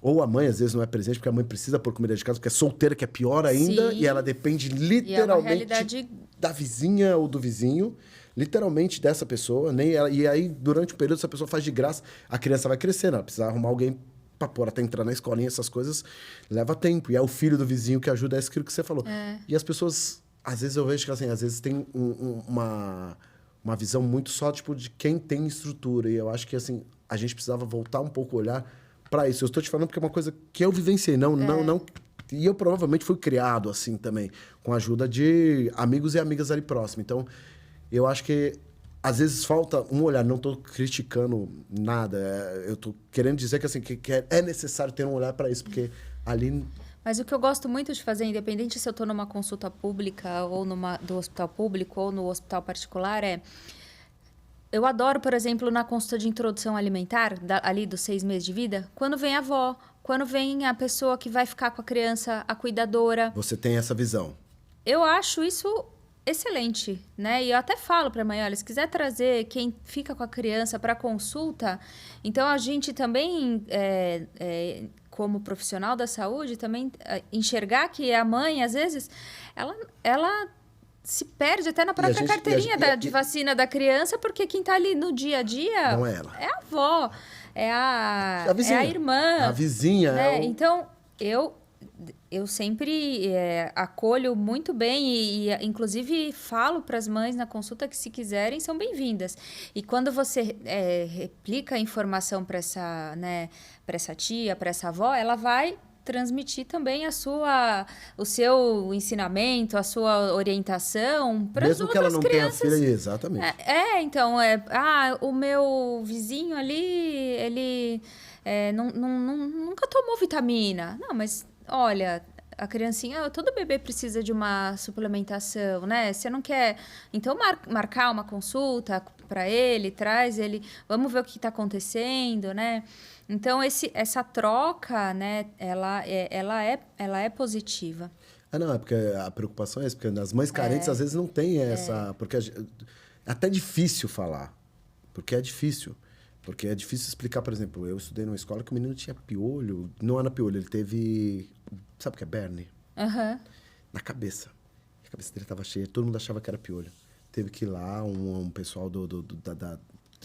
ou a mãe às vezes não é presente porque a mãe precisa pôr comida dentro de casa, porque é solteira, que é pior ainda, Sim. E ela depende literalmente da vizinha ou do vizinho, literalmente dessa pessoa, e aí durante o período essa pessoa faz de graça, a criança vai crescendo, ela precisa arrumar alguém para pôr até entrar na escolinha, essas coisas leva tempo, e é o filho do vizinho que ajuda, é aquilo que você falou. E as pessoas... Às vezes eu vejo que, assim, às vezes tem uma visão muito só, tipo, de quem tem estrutura. E eu acho que, assim, a gente precisava voltar um pouco a olhar para isso. Eu estou te falando porque é uma coisa que eu vivenciei. Não... E eu provavelmente fui criado assim também, com a ajuda de amigos e amigas ali próximo. Então, eu acho que, às vezes, falta um olhar. Não estou criticando nada. Eu estou querendo dizer que, assim, que é necessário ter um olhar para isso, porque ali... Mas o que eu gosto muito de fazer, independente se eu estou numa consulta pública ou do hospital público ou no hospital particular, eu adoro, por exemplo, na consulta de introdução alimentar, ali dos 6 meses de vida, quando vem a avó, quando vem a pessoa que vai ficar com a criança, a cuidadora. Você tem essa visão? Eu acho isso excelente, né? E eu até falo para a mãe, olha, se quiser trazer quem fica com a criança para consulta, então a gente também... como profissional da saúde, também enxergar que a mãe, às vezes, ela se perde até na própria carteirinha de vacina da criança, porque quem está ali no dia a dia... Não é ela. É a avó, é a irmã. A vizinha. Né? Então, eu sempre acolho muito bem e inclusive, falo para as mães na consulta que, se quiserem, são bem-vindas. E quando você replica a informação para essa tia, para essa avó, ela vai transmitir também o seu ensinamento, a sua orientação para as outras crianças. Mesmo que ela não tenha filha, exatamente. Então, o meu vizinho ali, ele nunca tomou vitamina. Não, mas olha, a criancinha, todo bebê precisa de uma suplementação, né? Você não quer, então, marcar uma consulta para ele, traz ele, vamos ver o que está acontecendo, né? Então, essa troca, né, ela é positiva. Não, é porque a preocupação é essa, porque as mães carentes às vezes não têm essa... Porque é até difícil falar, porque é difícil. Porque é difícil explicar, por exemplo, eu estudei numa escola que o menino tinha piolho, não era piolho, ele teve... Sabe o que é berne? Na cabeça. A cabeça dele estava cheia, todo mundo achava que era piolho. Teve que ir lá, um pessoal da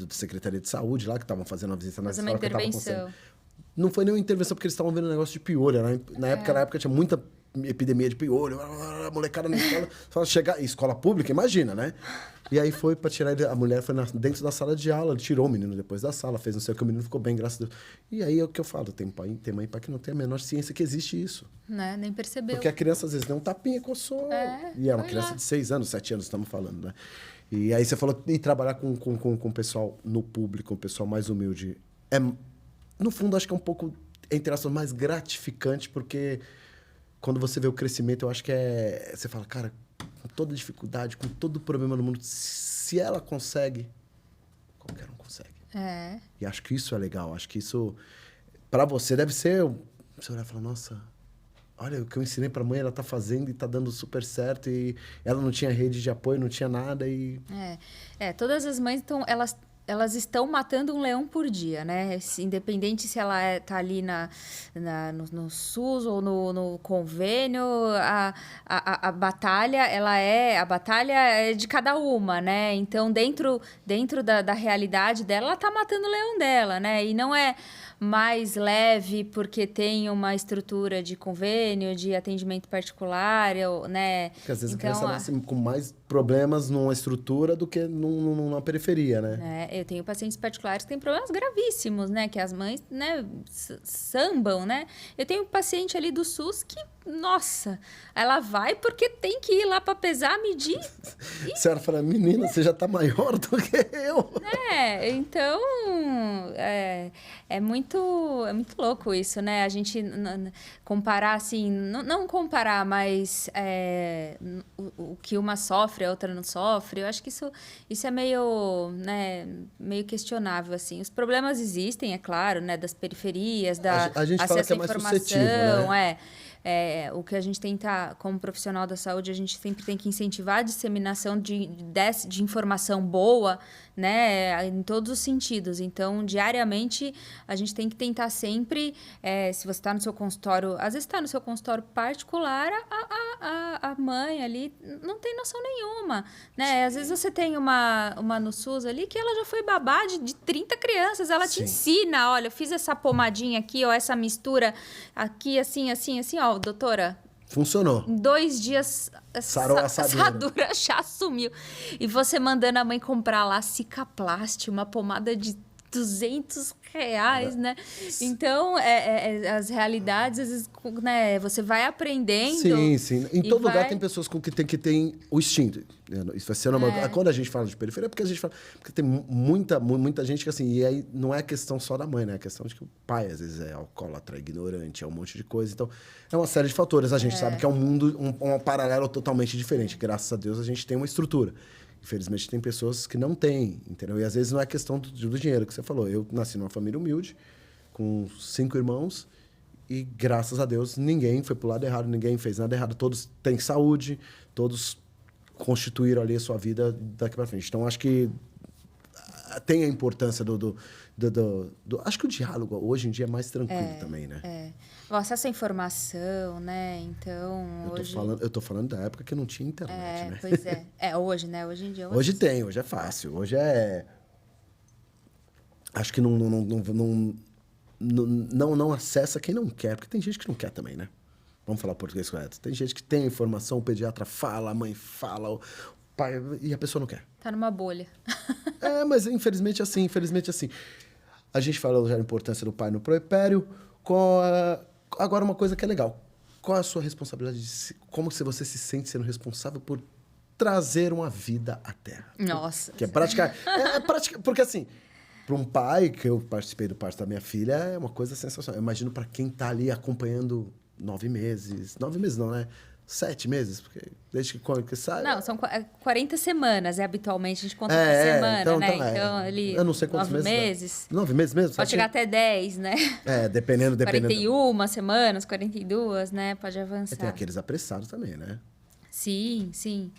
Secretaria de Saúde lá, que estavam fazendo uma visita na escola. Uma intervenção. Não foi nenhuma intervenção, porque eles estavam vendo um negócio de piolho. Na época tinha muita epidemia de piolho, a molecada na escola. Só chegar, escola pública, imagina, né? E aí foi pra tirar ele, a mulher foi dentro da sala de aula, tirou o menino depois da sala, fez não sei o que, o menino ficou bem, graças a Deus. E aí é o que eu falo, tem mãe pai que não tem a menor ciência que existe isso. Né? Nem percebeu. Porque a criança às vezes deu um tapinha, coçou. E é uma criança de 6 anos, 7 anos, estamos falando, né? E aí você falou, e trabalhar com o pessoal no público, o pessoal mais humilde, no fundo, acho que é um pouco, entre aspas, mais gratificante, porque quando você vê o crescimento, eu acho que você fala, cara, com toda dificuldade, com todo problema no mundo, se ela consegue, qualquer um consegue. E acho que isso é legal, acho que isso, para você, deve ser, você olhar e falar, nossa, olha, o que eu ensinei pra mãe, ela tá fazendo e tá dando super certo, e ela não tinha rede de apoio, não tinha nada, e... Todas as mães, então, elas estão matando um leão por dia, né? Independente se ela tá ali no SUS ou no convênio, a batalha, a batalha é de cada uma, né? Então, dentro da realidade dela, ela tá matando o leão dela, né? E não é mais leve porque tem uma estrutura de convênio, de atendimento particular, né? Porque às vezes a criança nasce com mais problemas numa estrutura do que numa periferia, né? Eu tenho pacientes particulares que têm problemas gravíssimos, né? Que as mães, né, sambam, né? Eu tenho um paciente ali do SUS que, nossa, ela vai porque tem que ir lá para pesar, medir. A senhora fala, menina, você já tá maior do que eu. Então, é muito louco isso, né? A gente comparar, assim, não comparar, mas o que uma sofre, a outra não sofre. Eu acho que isso é meio, né, meio questionável, assim. Os problemas existem, é claro, né? Das periferias, a gente fala que é mais suscetível, né? O que a gente tenta, como profissional da saúde, a gente sempre tem que incentivar a disseminação de informação boa, né, em todos os sentidos. Então, diariamente, a gente tem que tentar sempre, se você está no seu consultório, às vezes está no seu consultório particular, a mãe ali não tem noção nenhuma, né? Às vezes você tem uma no SUS ali que ela já foi babá de 30 crianças, ela te ensina, olha, eu fiz essa pomadinha aqui, ó, essa mistura aqui, assim, assim, assim, ó, doutora... Funcionou. Em 2 dias, sarou a assadura já sumiu. E você mandando a mãe comprar lá Cicaplast, uma pomada de R$200, né? Então, as realidades, às vezes, né, você vai aprendendo. Sim. Em todo lugar tem pessoas que têm o instinto. Isso vai ser quando a gente fala de periferia, é porque a gente fala... Porque tem muita gente que, assim... E aí não é questão só da mãe, né? É questão de que o pai, às vezes, é alcoólatra, ignorante, é um monte de coisa. Então, é uma série de fatores. A gente sabe que é um mundo, um paralelo totalmente diferente. Graças a Deus, a gente tem uma estrutura. Infelizmente, tem pessoas que não têm, entendeu? E às vezes não é questão do dinheiro que você falou. Eu nasci numa família humilde, com 5 irmãos, e graças a Deus ninguém foi pro lado errado, ninguém fez nada errado. Todos têm saúde, todos constituíram ali a sua vida daqui para frente. Então, acho que tem a importância acho que o diálogo hoje em dia é mais tranquilo também, né? O acesso à informação, né? Então, eu tô falando da época que não tinha internet, né? Pois é. Hoje, né? Hoje em dia... Hoje tem, hoje é fácil. Hoje é... Acho que não acessa quem não quer, porque tem gente que não quer também, né? Vamos falar português correto. Tem gente que tem informação, o pediatra fala, a mãe fala, o pai... E a pessoa não quer. Tá numa bolha. Mas infelizmente assim. A gente falou já da importância do pai no puerpério. Qual Agora, uma coisa que é legal. Qual é a sua responsabilidade? Como você se sente sendo responsável por trazer uma vida à Terra? Nossa. Que é prática. Porque assim, para um pai, que eu participei do parto da minha filha, é uma coisa sensacional. Eu imagino para quem tá ali acompanhando 9 meses. 9 meses não, né? 7 meses, porque desde que sai... Não, são 40 semanas, habitualmente a gente conta por semana, né? Então, ali, eu não sei quantos 9 meses. 9 meses mesmo? Pode chegar até 10, né? Dependendo. 41 semanas, 42, né? Pode avançar. Tem aqueles apressados também, né? Sim, sim.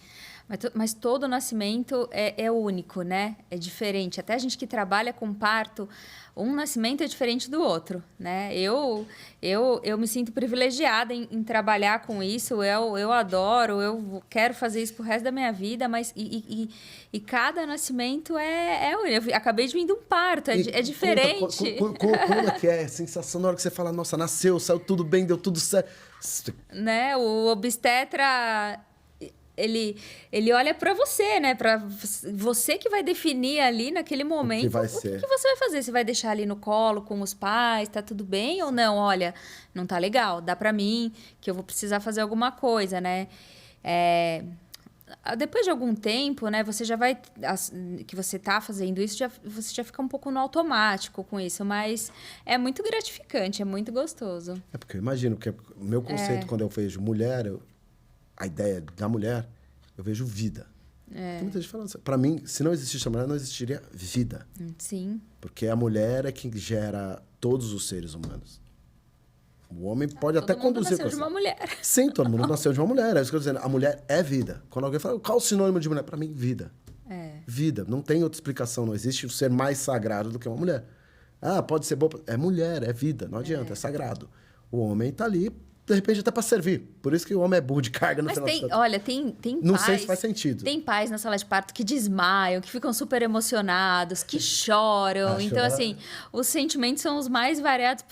Mas todo nascimento é único, né? É diferente. Até a gente que trabalha com parto, um nascimento é diferente do outro, né? Eu me sinto privilegiada em trabalhar com isso. Eu adoro, eu quero fazer isso pro resto da minha vida, mas e cada nascimento é único. Eu acabei de vir de um parto, é diferente. Como é que é a sensação na hora que você fala, nossa, nasceu, saiu tudo bem, deu tudo certo? Né? O obstetra... Ele olha para você, né? Para você que vai definir ali naquele momento o que você vai fazer. Você vai deixar ali no colo com os pais, tá tudo bem ou não? Olha, não tá legal, dá para mim que eu vou precisar fazer alguma coisa, né? Depois de algum tempo, né? Você já vai... Que você tá fazendo isso, você já fica um pouco no automático com isso. Mas é muito gratificante, é muito gostoso. É porque eu imagino que o meu conceito, quando eu vejo mulher... A ideia da mulher, eu vejo vida. Tem muita gente falando assim. Para mim, se não existisse a mulher, não existiria vida. Sim. Porque a mulher é quem gera todos os seres humanos. O homem pode até conduzir... Todo mundo nasceu de uma mulher. Sim, todo mundo nasceu de uma mulher. É isso que eu estou dizendo. A mulher é vida. Quando alguém fala, qual o sinônimo de mulher? Para mim, vida. Vida. Não tem outra explicação. Não existe um ser mais sagrado do que uma mulher. Ah, pode ser boa... É mulher, é vida. Não adianta, é sagrado. O homem está ali... De repente, até para servir. Por isso que o homem é burro de carga no Mas final. Olha, tem Não pais... sei se faz sentido. Tem pais na sala de parto que desmaiam, que ficam super emocionados, que choram. Então, assim, os sentimentos são os mais variados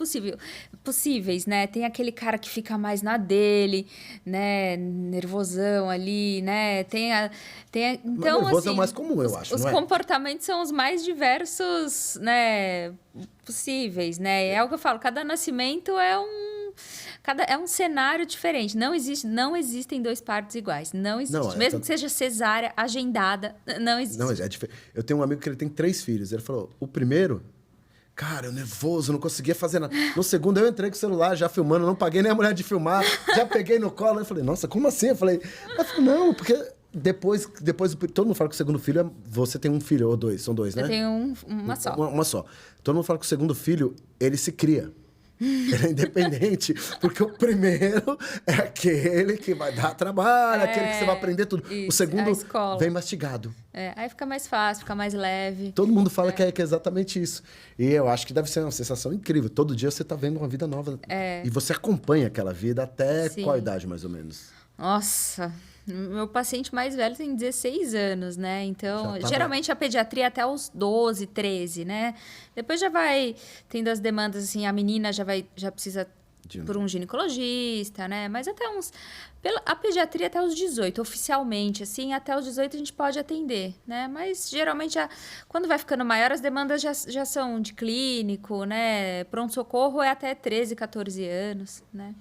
possíveis, né? Tem aquele cara que fica mais na dele, né? Nervosão ali, né? Então, nervoso assim, é o mais comum, eu acho, os não é? comportamentos são os mais diversos, né? Possíveis, né? É o que eu falo, cada nascimento é um cenário diferente. Não existem dois partos iguais. Não existe. Não, mesmo que seja cesárea, agendada, não existe. Não, é diferente. Eu tenho um amigo que ele tem 3 filhos. Ele falou, o primeiro... Cara, eu nervoso, não conseguia fazer nada. No segundo, eu entrei com o celular já filmando, não paguei nem a mulher de filmar. Já peguei no colo. Eu falei, nossa, como assim? Eu falei, não, porque... Depois, todo mundo fala que o segundo filho você tem um filho ou 2, são 2, né? Eu tenho uma só. Uma só. Todo mundo fala que o segundo filho, ele se cria. Ele é independente, porque o primeiro é aquele que vai dar trabalho, aquele que você vai aprender tudo. Isso, o segundo vem mastigado. Aí fica mais fácil, fica mais leve. Todo mundo fala que é exatamente isso. E eu acho que deve ser uma sensação incrível. Todo dia você tá vendo uma vida nova. E você acompanha aquela vida até qual idade, mais ou menos? Nossa... Meu paciente mais velho tem 16 anos, né? Então, geralmente a pediatria é até os 12, 13, né? Depois já vai tendo as demandas, assim, a menina já precisa por um ginecologista, né? Mas até a pediatria até os 18, oficialmente, assim, até os 18 a gente pode atender, né? Mas geralmente, quando vai ficando maior, as demandas já são de clínico, né? Pronto-socorro é até 13, 14 anos, né?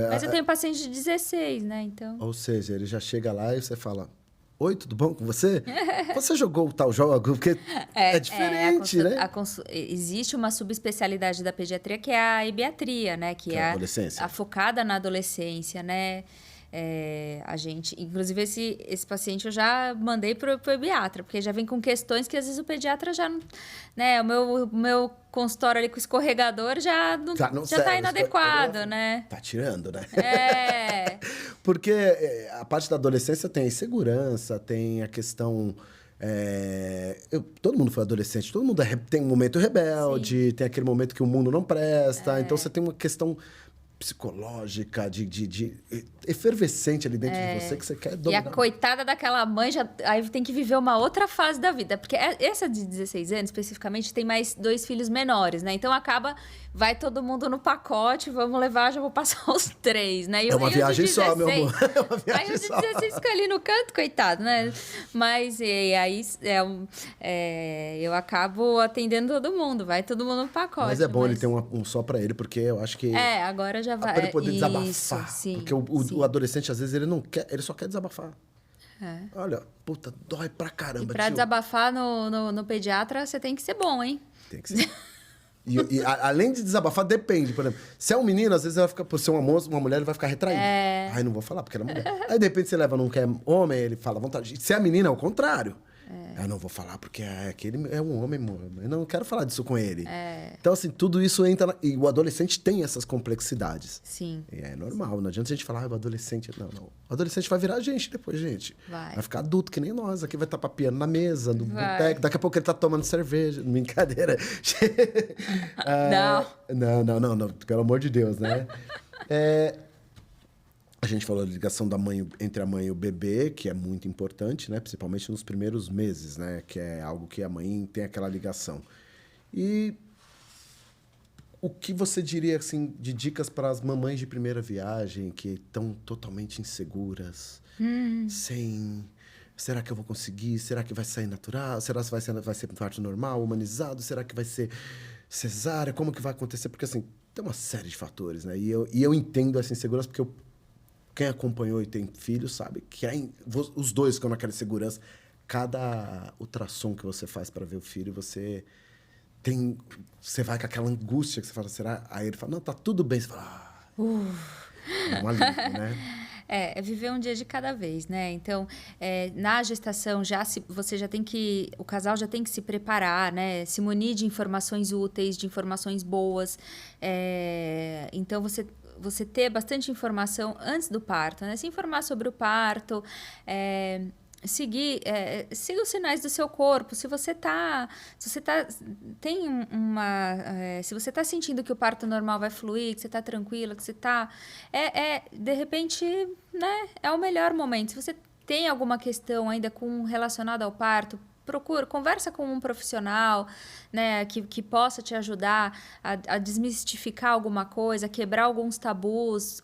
Mas eu tenho paciente de 16, né? Então... Ou seja, ele já chega lá e você fala... Oi, tudo bom com você? Você jogou tal jogo? Porque é diferente, né? Existe uma subespecialidade da pediatria que é a ebiatria, né? Que é a focada na adolescência, né? A gente, inclusive, esse paciente eu já mandei pro ebiatra, porque já vem com questões que às vezes o pediatra já não... Né? O meu consultório ali com escorregador já tá inadequado, né? Tá tirando, né? É. Porque a parte da adolescência tem a insegurança, tem a questão... todo mundo foi adolescente, todo mundo tem um momento rebelde, tem aquele momento que o mundo não presta, então você tem uma questão psicológica, de efervescente ali dentro de você que você quer dominar. E a coitada daquela mãe aí tem que viver uma outra fase da vida. Porque essa de 16 anos, especificamente, tem mais 2 filhos menores, né? Então vai todo mundo no pacote, vamos levar, já vou passar os 3, né? É uma viagem só, meu amor. É uma viagem só. Aí o de 16 fica ali no canto, coitado, né? Mas aí eu acabo atendendo todo mundo, vai todo mundo no pacote. Mas é bom ele ter um só pra ele, porque eu acho que... agora já vai... Pra ele poder desabafar. Isso, sim, porque o adolescente, às vezes, ele não quer, ele só quer desabafar. Olha, puta, dói pra caramba, E pra tio. desabafar no pediatra, você tem que ser bom, hein? Tem que ser. Além de desabafar, depende. Por exemplo, se é um menino, às vezes ela fica, por ser uma moça, uma mulher, ele vai ficar retraído. Ai, não vou falar, porque ela é mulher. Aí, de repente, você leva num que é homem, ele fala à vontade. Se é menina, é o contrário. Eu não vou falar, porque aquele é um homem, eu não quero falar disso com ele. Então, assim, tudo isso entra... E o adolescente tem essas complexidades. Sim. E é normal, não adianta a gente falar, o adolescente... Não. O adolescente vai virar gente depois, gente. Vai ficar adulto, que nem nós. Aqui vai estar papiando na mesa, no Vai. boteco. Daqui a pouco ele tá tomando cerveja. Brincadeira. Não. Pelo amor de Deus, né? A gente falou da ligação da mãe, entre a mãe e o bebê, que é muito importante, né? Principalmente nos primeiros meses, né? Que é algo que a mãe tem aquela ligação. E o que você diria, assim, de dicas para as mamães de primeira viagem que estão totalmente inseguras, sem... Será que eu vou conseguir? Será que vai sair natural? Será que vai ser parto normal, humanizado? Será que vai ser cesárea? Como que vai acontecer? Porque, assim, tem uma série de fatores, né? E eu entendo essa insegurança porque quem acompanhou e tem filho sabe que os dois ficam naquela insegurança. Cada ultrassom que você faz para ver o filho, você vai com aquela angústia que você fala, será? Aí ele fala, não, tá tudo bem. Você fala, é um alívio, né? É viver um dia de cada vez, né? Então, na gestação, você já tem que... O casal já tem que se preparar, né? Se munir de informações úteis, de informações boas. Então, você ter bastante informação antes do parto, né? Se informar sobre o parto, siga os sinais do seu corpo. Se você se você tá sentindo que o parto normal vai fluir, que você tá tranquila, que você tá... de repente, né? É o melhor momento. Se você tem alguma questão ainda relacionada ao parto, conversa com um profissional, né, que possa te ajudar a desmistificar alguma coisa, quebrar alguns tabus.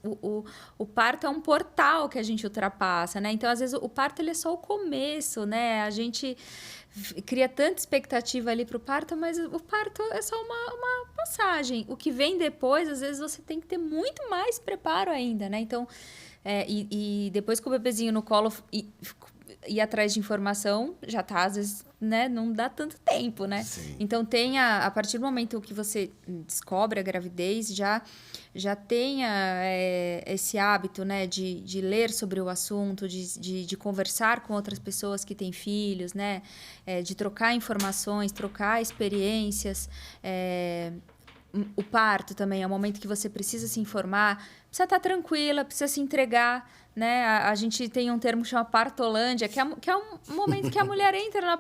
O parto é um portal que a gente ultrapassa, né? Então, às vezes, o parto ele é só o começo, né? A gente cria tanta expectativa ali para o parto, mas o parto é só uma passagem. O que vem depois, às vezes, você tem que ter muito mais preparo ainda, né? Então, e depois com o bebezinho no colo... ir atrás de informação já tá, às vezes, né, não dá tanto tempo, né? Sim. Então, a partir do momento que você descobre a gravidez, já tenha esse hábito, né, de ler sobre o assunto, de conversar com outras pessoas que têm filhos, né? De trocar informações, trocar experiências. O parto também é um momento que você precisa se informar, precisa estar tranquila, precisa se entregar, né? A gente tem um termo que chama partolândia, que é um momento que a mulher entra na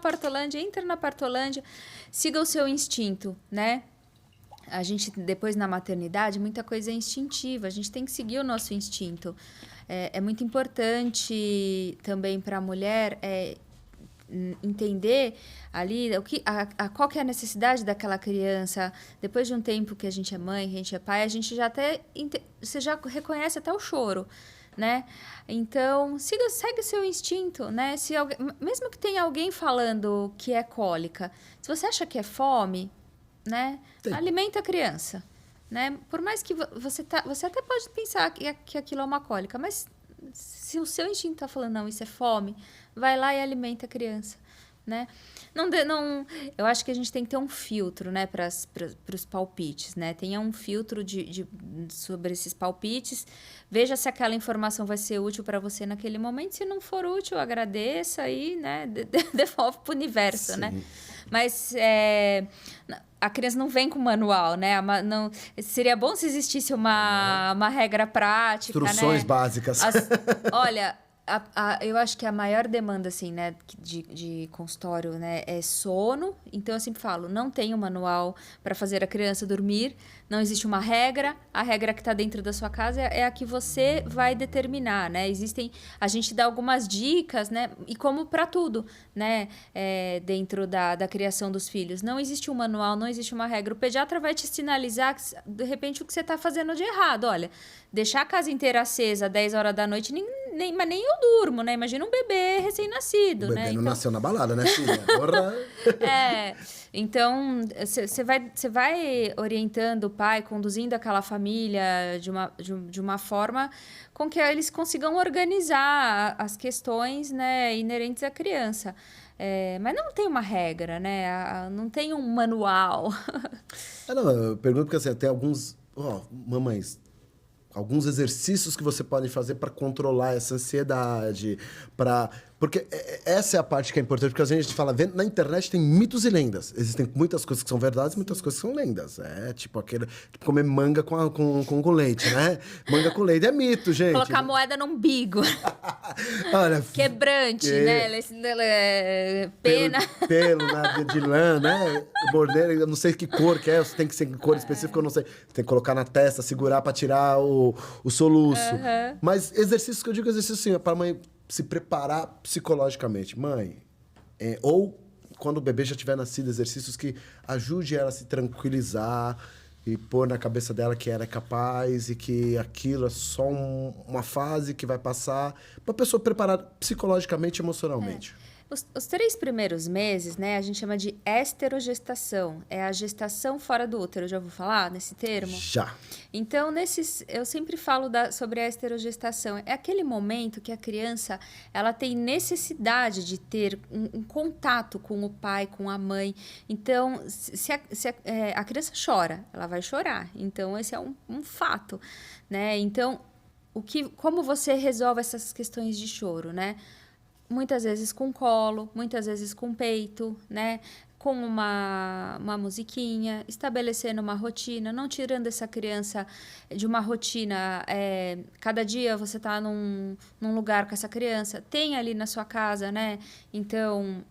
partolândia, siga o seu instinto, né? A gente, depois na maternidade, muita coisa é instintiva, a gente tem que seguir o nosso instinto. É muito importante também para a mulher entender ali qual que é a necessidade daquela criança. Depois de um tempo que a gente é mãe, que a gente é pai, a gente já você já reconhece até o choro, né? Então, segue o seu instinto, né? Mesmo que tenha alguém falando que é cólica, se você acha que é fome, né? Sim. Alimenta a criança, né? Por mais que você até pode pensar que aquilo é uma cólica, mas se o seu instinto está falando, não, isso é fome, vai lá e alimenta a criança, né? Eu acho que a gente tem que ter um filtro, né, para os palpites, né? Tenha um filtro sobre esses palpites. Veja se aquela informação vai ser útil para você naquele momento. Se não for útil, agradeça e, né, devolve para o universo, Sim. né? Mas a criança não vem com manual, né? Seria bom se existisse uma regra prática, Instruções né? básicas. Olha... eu acho que a maior demanda, assim, né, de consultório, né, é sono. Então, eu sempre falo, não tem um manual para fazer a criança dormir, não existe uma regra. A regra que está dentro da sua casa é a que você vai determinar, né? A gente dá algumas dicas, né, e como para tudo, né, dentro da criação dos filhos. Não existe um manual, não existe uma regra. O pediatra vai te sinalizar, de repente, o que você está fazendo de errado. Olha, deixar a casa inteira acesa às 10 horas da noite, mas nem eu durmo, né? Imagina um bebê recém-nascido, O bebê né? não Então, nasceu na balada, né, filha? Porra. então você vai orientando o pai, conduzindo aquela família de uma forma com que eles consigam organizar as questões, né, inerentes à criança. Mas não tem uma regra, né? Não tem um manual. Não, eu pergunto porque assim, tem alguns... mamães, alguns exercícios que você pode fazer para controlar essa ansiedade, porque essa é a parte que é importante, porque a gente fala, na internet tem mitos e lendas. Existem muitas coisas que são verdades e muitas coisas que são lendas. É tipo comer manga com leite, né? Manga com leite é mito, gente. Colocar moeda no umbigo. Olha, Quebrante, né? Pena. Pelo de lã, né? Bordeiro, eu não sei que cor que é, tem que ser cor específica, eu não sei. Tem que colocar na testa, segurar para tirar o soluço. Mas exercícios que eu digo, exercício assim, para a mãe se preparar psicologicamente. Mãe, ou quando o bebê já tiver nascido, exercícios que ajude ela a se tranquilizar e pôr na cabeça dela que ela é capaz e que aquilo é só uma fase que vai passar, para a pessoa preparar psicologicamente e emocionalmente. Os 3 primeiros meses, né, a gente chama de esterogestação. É a gestação fora do útero. Já ouviu falar nesse termo? Já. Então, eu sempre falo sobre a esterogestação. É aquele momento que a criança ela tem necessidade de ter um contato com o pai, com a mãe. Então, se a criança chora, ela vai chorar. Então, esse é um fato, né? Então, como você resolve essas questões de choro, né? Muitas vezes com colo, muitas vezes com peito, né? Com uma musiquinha, estabelecendo uma rotina, não tirando essa criança de uma rotina. Cada dia você está num lugar com essa criança, tem ali na sua casa, né? Então,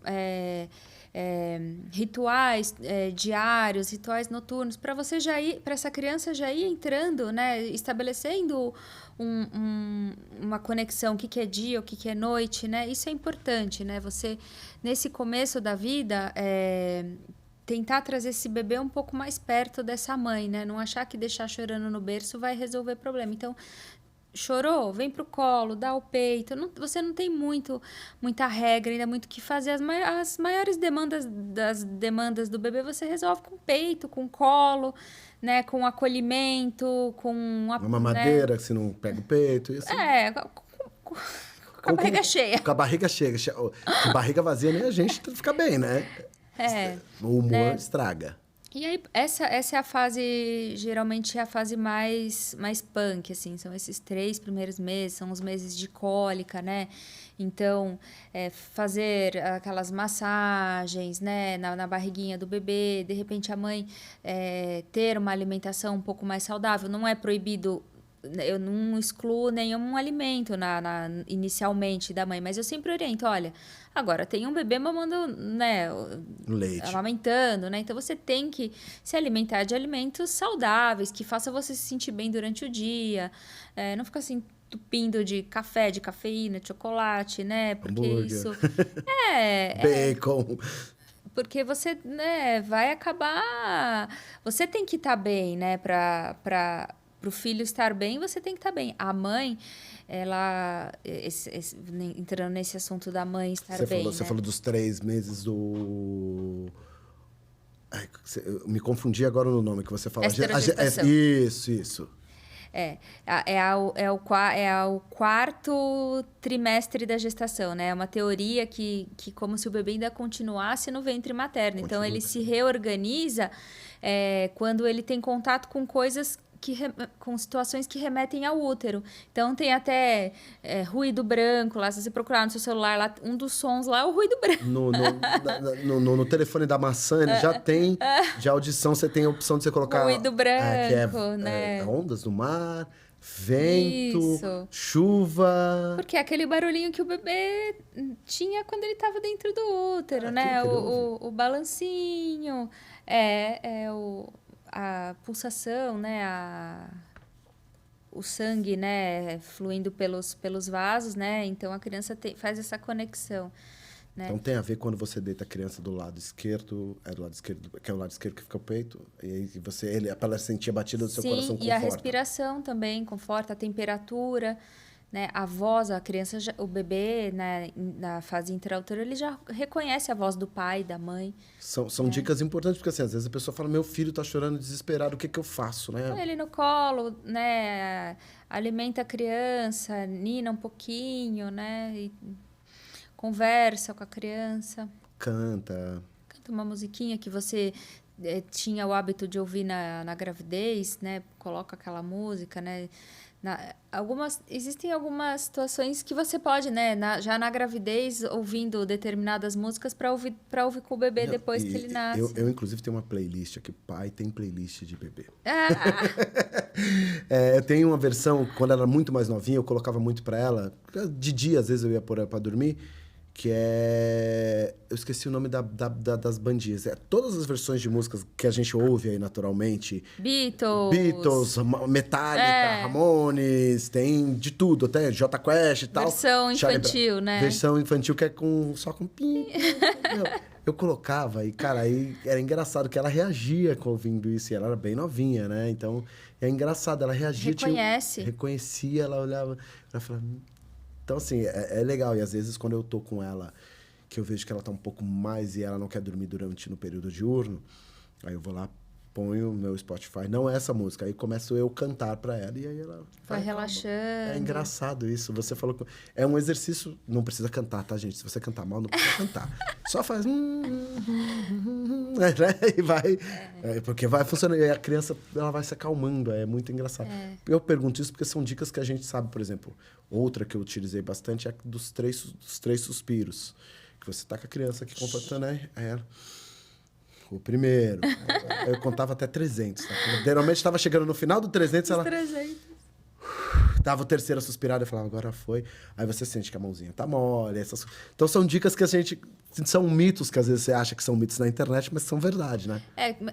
rituais diários, rituais noturnos, para você para essa criança já ir entrando, né? Estabelecendo uma conexão, o que é dia, o que é noite, né? Isso é importante, né? Você, nesse começo da vida, tentar trazer esse bebê um pouco mais perto dessa mãe, né? Não achar que deixar chorando no berço vai resolver o problema. Então, chorou? Vem pro colo, dá o peito. Você não tem muita regra, ainda muito o que fazer. As maiores das demandas do bebê você resolve com peito, com colo, né? Com acolhimento, com... Uma mamadeira, né? Que se não pega o peito. Isso. Com a barriga cheia. Com a barriga cheia. Com barriga vazia, nem a gente fica bem, né? O humor estraga. E aí, essa é a fase, geralmente é a fase mais punk, assim, são esses 3 primeiros meses, são os meses de cólica, né? Então, fazer aquelas massagens, né, na barriguinha do bebê, de repente a mãe ter uma alimentação um pouco mais saudável, não é proibido. Eu não excluo nenhum alimento inicialmente da mãe, mas eu sempre oriento, olha, agora tem um bebê mamando, né, leite, amamentando, né? Então você tem que se alimentar de alimentos saudáveis, que façam você se sentir bem durante o dia, não ficar assim entupindo de café, de cafeína, de chocolate, né? Porque hambúrguer. Isso bacon. Porque você, né, vai acabar, você tem que estar bem, né, para o filho estar bem, você tem que estar bem. A mãe, ela... entrando nesse assunto da mãe estar bem, Você falou dos 3 meses do... eu me confundi agora no nome que você falou. Isso. É o 4º trimestre da gestação, né? É uma teoria que como se o bebê ainda continuasse no ventre materno. Então, ele se reorganiza quando ele tem contato com coisas com situações que remetem ao útero. Então, tem até ruído branco lá. Se você procurar no seu celular, lá, um dos sons lá é o ruído branco. No telefone da maçã, ele já tem, de audição, você tem a opção de você colocar... Ruído branco, né? Ondas do mar, vento, chuva... Porque é aquele barulhinho que o bebê tinha quando ele estava dentro do útero, né? O balancinho, a pulsação, né, o sangue, né, fluindo pelos vasos, né, então a criança faz essa conexão, né. Então tem a ver quando você deita a criança do lado esquerdo, do lado esquerdo, que é o lado esquerdo que fica o peito, e aí para ela sentir a batida do seu coração, conforta. E a respiração também conforta, a temperatura, né, a voz, a criança, o bebê, né, na fase intrauterina, ele já reconhece a voz do pai, da mãe. São dicas importantes, porque assim, às vezes a pessoa fala, meu filho tá chorando desesperado, o que que eu faço, né? Põe ele no colo, né, alimenta a criança, nina um pouquinho, né, e conversa com a criança. Canta. Canta uma musiquinha que você tinha o hábito de ouvir na gravidez, né, coloca aquela música, né. Existem algumas situações que você pode, né, já na gravidez, ouvindo determinadas músicas para ouvir com o bebê depois que ele nasce. Eu, inclusive, tenho uma playlist aqui. Pai tem playlist de bebê. Ah! Eu tenho uma versão, quando ela era muito mais novinha, eu colocava muito para ela. De dia, às vezes, eu ia pôr ela pra dormir. Que é... Eu esqueci o nome das bandinhas. Todas as versões de músicas que a gente ouve aí naturalmente. Beatles, Metallica, Ramones, tem de tudo. Até Jota Quest e tal. Versão infantil, né? Versão infantil que é só com pim. Eu colocava e, cara, aí era engraçado que ela reagia com ouvindo isso. E ela era bem novinha, né? Então, é engraçado. Ela reagia. Reconhecia, ela olhava. Ela falava... Então, assim, é legal. E às vezes, quando eu tô com ela, que eu vejo que ela tá um pouco mais e ela não quer dormir no período diurno, aí eu vou lá, ponho no Spotify, não é essa música. Aí começo eu cantar pra ela e aí ela... Vai relaxando. É engraçado isso. Você falou que... É um exercício... Não precisa cantar, tá, gente? Se você cantar mal, não precisa cantar. Só faz... E vai... porque vai funcionando. E a criança, ela vai se acalmando. É muito engraçado. Eu pergunto isso porque são dicas que a gente sabe, por exemplo. Outra que eu utilizei bastante é dos três suspiros. Que você tá com a criança aqui comportando, né? Aí ela... O primeiro. Eu contava até 300. Tá? Geralmente estava chegando no final do 300, ela... 300. Dava o terceiro suspirado e falava, agora foi. Aí você sente que a mãozinha tá mole. Então são dicas que a gente... São mitos que às vezes você acha que são mitos na internet, mas são verdade, né?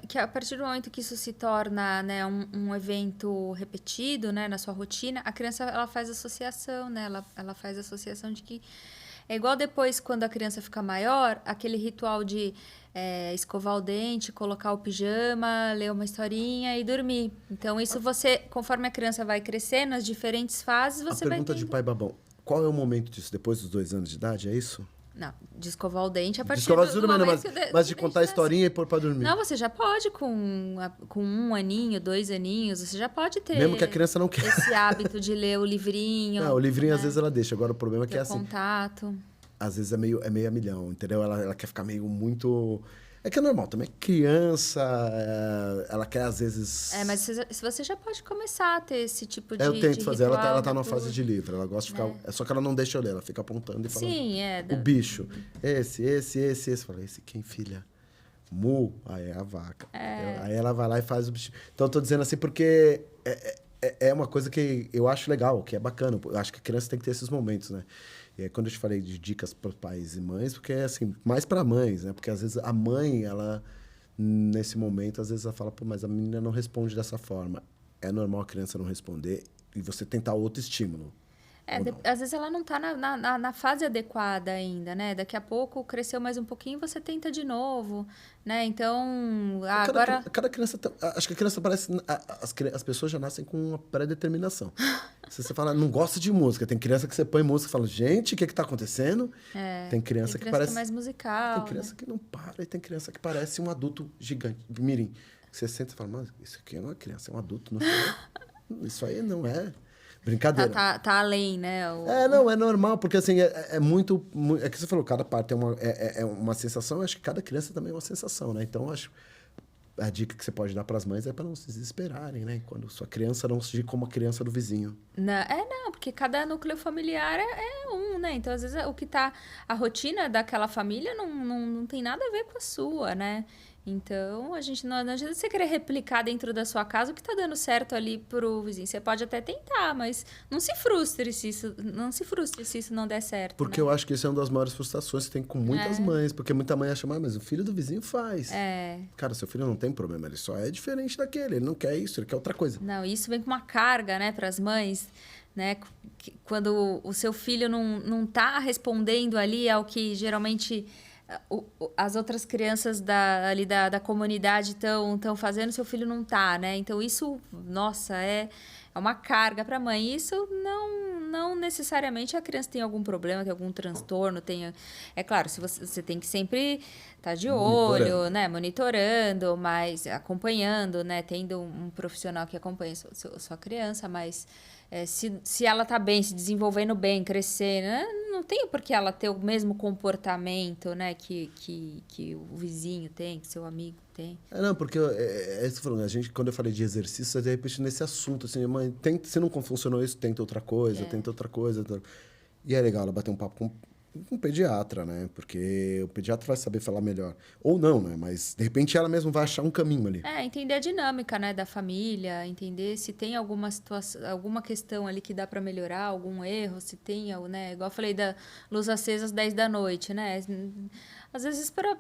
Que a partir do momento que isso se torna, né, um evento repetido, né, na sua rotina, a criança, ela faz associação, né? Ela faz associação de que... É igual depois, quando a criança fica maior, aquele ritual de escovar o dente, colocar o pijama, ler uma historinha e dormir. Então, isso você, conforme a criança vai crescer, nas diferentes fases, você vai pergunta de pai babão. Qual é o momento disso? Depois dos 2 anos de idade, é isso? Não, de escovar o dente a partir do momento mas de contar a historinha e pôr pra dormir. Não, você já pode com 1 aninho, 2 aninhos, você já pode ter... Mesmo que a criança não quer. Esse hábito de ler o livrinho. Não, o livrinho, né? Às vezes ela deixa. Agora o problema é que é assim... contato. Às vezes é meio a milhão, entendeu? Ela quer ficar meio muito... É que é normal, também criança, ela quer às vezes... Mas se você já pode começar a ter esse tipo de eu tento fazer, ritual, ela tá numa fase de livro, ela gosta de ficar... Só que ela não deixa eu ler, ela fica apontando e falando... Sim, O bicho, esse. Falei, esse quem, filha? Mu, aí é a vaca. Aí ela vai lá e faz o bicho. Então eu tô dizendo assim porque é uma coisa que eu acho legal, que é bacana. Eu acho que a criança tem que ter esses momentos, né? E aí, quando eu te falei de dicas para pais e mães, porque é assim, mais para mães, né? Porque às vezes a mãe, ela, nesse momento, às vezes ela fala, pô, mas a menina não responde dessa forma. É normal a criança não responder e você tentar outro estímulo. Às vezes ela não está na fase adequada ainda, né? Daqui a pouco cresceu mais um pouquinho, você tenta de novo, né? Então, agora... Cada criança... Acho que a criança parece... As pessoas já nascem com uma pré-determinação. Se você fala, não gosta de música, tem criança que você põe música e fala, gente, o que está acontecendo? Tem criança que parece... que é mais musical. Tem criança que não para e tem criança que parece um adulto gigante. Mirim, você senta e fala, mas isso aqui não é uma criança, é um adulto. Isso aí não é... Brincadeira. Tá além, né? Não, é normal, porque assim, é muito... É que você falou, cada parte é uma sensação, eu acho que cada criança também é uma sensação, né? Então, eu acho a dica que você pode dar para as mães é para não se desesperarem, né? Quando sua criança não seja como a criança do vizinho. Não, porque cada núcleo familiar é um, né? Então, às vezes, o que tá... A rotina daquela família não tem nada a ver com a sua, né? Então, a gente não adianta você querer replicar dentro da sua casa o que está dando certo ali pro vizinho. Você pode até tentar, mas não se frustre se isso não der certo. Porque eu acho que isso é uma das maiores frustrações que tem com muitas mães. Porque muita mãe acha, mas o filho do vizinho faz. Cara, seu filho não tem problema, ele só é diferente daquele. Ele não quer isso, ele quer outra coisa. Não, isso vem com uma carga, né, para as mães, né? Quando o seu filho não tá respondendo ali ao que geralmente... as outras crianças da comunidade estão fazendo, seu filho não tá, né? Então, isso, nossa, é uma carga para a mãe. Isso não necessariamente a criança tem algum problema, tem algum transtorno, é claro, se você tem que sempre estar de olho, né, monitorando, mas acompanhando, né, tendo um profissional que acompanha sua criança, mas se ela está bem, se desenvolvendo bem, crescendo, né, não tem por que ela ter o mesmo comportamento, né, que o vizinho tem, que seu amigo tem. Não, porque isso falando, quando eu falei de exercício, de repente nesse assunto, assim, mãe, se não funcionou isso, tenta outra coisa, tenta outra coisa. E é legal ela bater um papo com um pediatra, né? Porque o pediatra vai saber falar melhor. Ou não, né? Mas, de repente, ela mesma vai achar um caminho ali. Entender a dinâmica, né, da família, entender se tem alguma situação, alguma questão ali que dá para melhorar, algum erro, se tem, né? Igual eu falei da luz acesa às 10 da noite, né? Às vezes, para a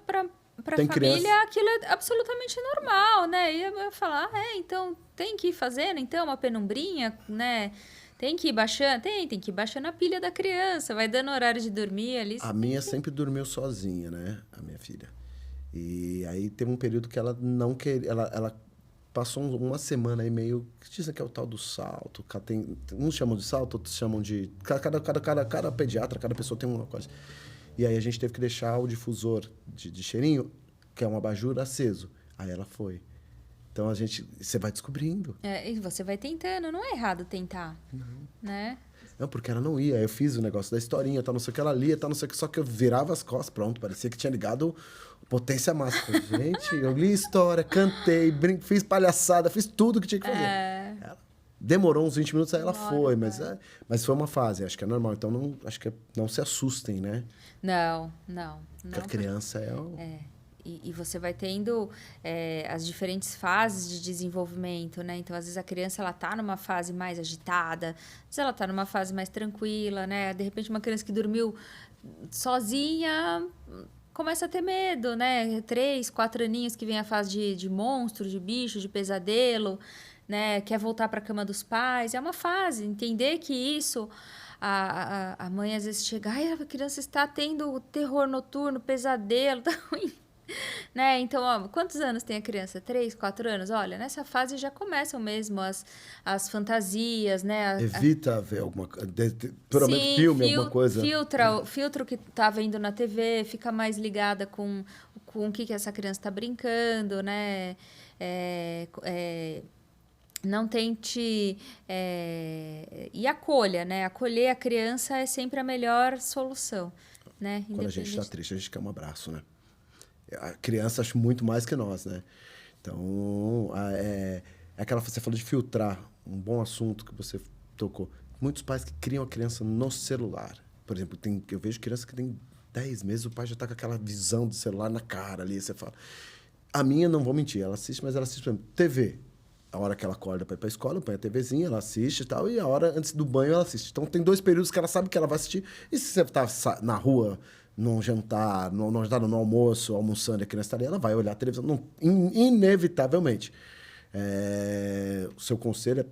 família, criança, aquilo é absolutamente normal, né? E eu falar, então, tem que ir fazendo, então, uma penumbrinha, né? Tem que ir baixando? Tem que ir baixando a pilha da criança, vai dando horário de dormir ali. A minha sempre dormiu sozinha, né? A minha filha. E aí teve um período que ela não queria... Ela passou uma semana aí meio... Dizem que é o tal do salto. Uns chamam de salto, outros chamam de... Cada pediatra, cada pessoa tem uma coisa. E aí a gente teve que deixar o difusor de cheirinho, que é um abajur, aceso. Aí ela foi. Então, você vai descobrindo. E você vai tentando. Não é errado tentar. Não. Né? Não, porque ela não ia. Eu fiz o negócio da historinha, não sei o que ela lia, não sei o que. Só que eu virava as costas, pronto. Parecia que tinha ligado potência máxima. Gente, eu li história, cantei, fiz palhaçada, fiz tudo que tinha que fazer. Ela demorou uns 20 minutos, aí ela foi. Mas foi uma fase, acho que é normal. Então, acho que não se assustem, né? Não. Porque a criança E você vai tendo as diferentes fases de desenvolvimento, né? Então, às vezes, a criança ela tá numa fase mais agitada, às vezes ela tá numa fase mais tranquila, né? De repente, uma criança que dormiu sozinha começa a ter medo, né? 3, 4 aninhos que vem a fase de monstro, de bicho, de pesadelo, né? Quer voltar para a cama dos pais. É uma fase. Entender que isso... A mãe, às vezes, chega... Ai, a criança está tendo terror noturno, pesadelo, tá ruim. Né? Então, quantos anos tem a criança? 3, 4 anos? Olha, nessa fase já começam mesmo as fantasias, né? Evita ver alguma coisa, puramente filme, alguma coisa. Filtra o que tá vendo na TV, fica mais ligada com o que essa criança está brincando, né? Não tente... E acolha, né? Acolher a criança é sempre a melhor solução, né? Quando a gente está triste, a gente quer um abraço, né? A criança acha muito mais que nós, né? Então, aquela você falou de filtrar, um bom assunto que você tocou. Muitos pais que criam a criança no celular. Por exemplo, eu vejo criança que tem 10 meses, o pai já está com aquela visão do celular na cara ali. Você fala... A minha, não vou mentir, ela assiste, mas ela assiste, por exemplo, TV. A hora que ela acorda para ir para a escola, põe a TVzinha, ela assiste e tal, e a hora antes do banho ela assiste. Então, tem 2 períodos que ela sabe que ela vai assistir. E se você está na rua... num jantar, no almoço, almoçando, a criança está ali, ela vai olhar a televisão. Não, inevitavelmente. O seu conselho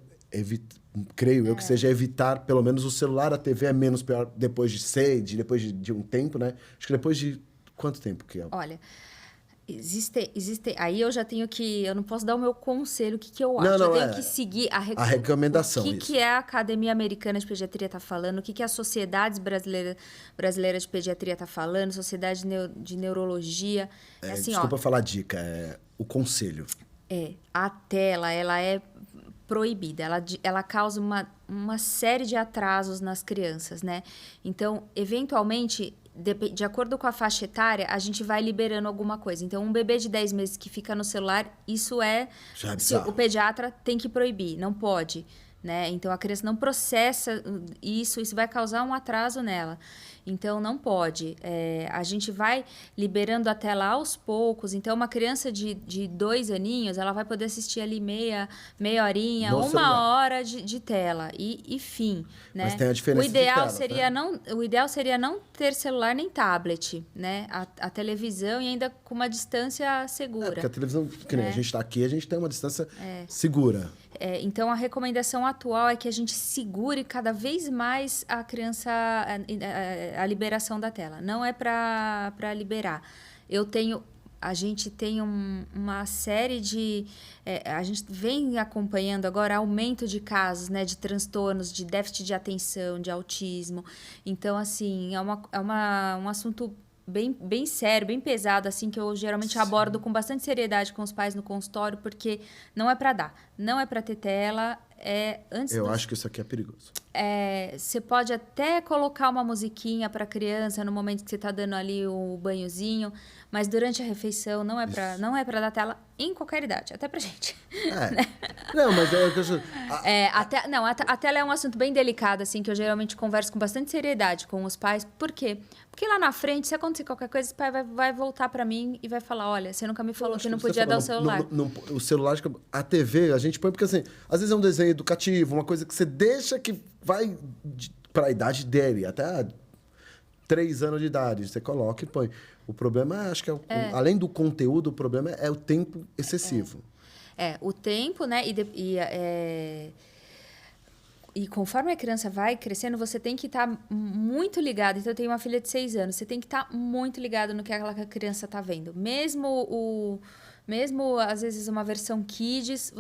creio eu que seja evitar, pelo menos o celular, a TV é menos pior depois depois de um tempo, né? Acho que depois de quanto tempo que é? Olha, existe, aí eu já tenho que, eu não posso dar o meu conselho, o que eu acho, eu tenho que seguir a recomendação. O que a Academia Americana de Pediatria está falando, o que a Sociedade Brasileira de Pediatria está falando, Sociedade de Neurologia. Assim, desculpa falar dica, o conselho. A tela, ela é proibida, ela causa uma série de atrasos nas crianças, né? Então, eventualmente... De acordo com a faixa etária, a gente vai liberando alguma coisa. Então, um bebê de 10 meses que fica no celular, isso o pediatra tem que proibir, não pode, né? Então, a criança não processa isso vai causar um atraso nela. Então, não pode. A gente vai liberando a tela aos poucos. Então, uma criança de 2 aninhos, ela vai poder assistir ali meia horinha, no 1 hora de tela. E fim. Né? Mas tem a diferença de tela, o ideal seria não ter celular nem tablet, né? A televisão e ainda com uma distância segura. Porque a televisão, que nem a gente está aqui, a gente tem uma distância segura. Então, a recomendação atual é que a gente segure cada vez mais a criança, a liberação da tela. Não é para liberar. Eu tenho a gente tem uma série de... a gente vem acompanhando agora aumento de casos, né, de transtornos, de déficit de atenção, de autismo. Então, assim, um assunto bem sério, bem pesado, assim, que eu geralmente abordo com bastante seriedade com os pais no consultório, porque não é para dar, não é para ter tela. Eu acho que isso aqui é perigoso. Você pode até colocar uma musiquinha para a criança no momento que você está dando ali o banhozinho, mas durante a refeição não é para dar tela em qualquer idade, até pra gente. Né? Não, mas a tela é um assunto bem delicado, assim, que eu geralmente converso com bastante seriedade com os pais. Por quê? Porque lá na frente, se acontecer qualquer coisa, o pai vai voltar para mim e vai falar, olha, você nunca me falou que não podia dar o celular. O celular, a TV, a gente põe porque, assim, às vezes é um desenho educativo, uma coisa que você deixa que vai para a idade dele, até 3 anos de idade, você coloca e põe. O problema, acho que além do conteúdo, o problema é o tempo excessivo. O tempo, né? E conforme a criança vai crescendo, você tem que estar muito ligado. Então, eu tenho uma filha de 6 anos. Você tem que estar muito ligado no que aquela criança está vendo. Mesmo, às vezes, uma versão kids,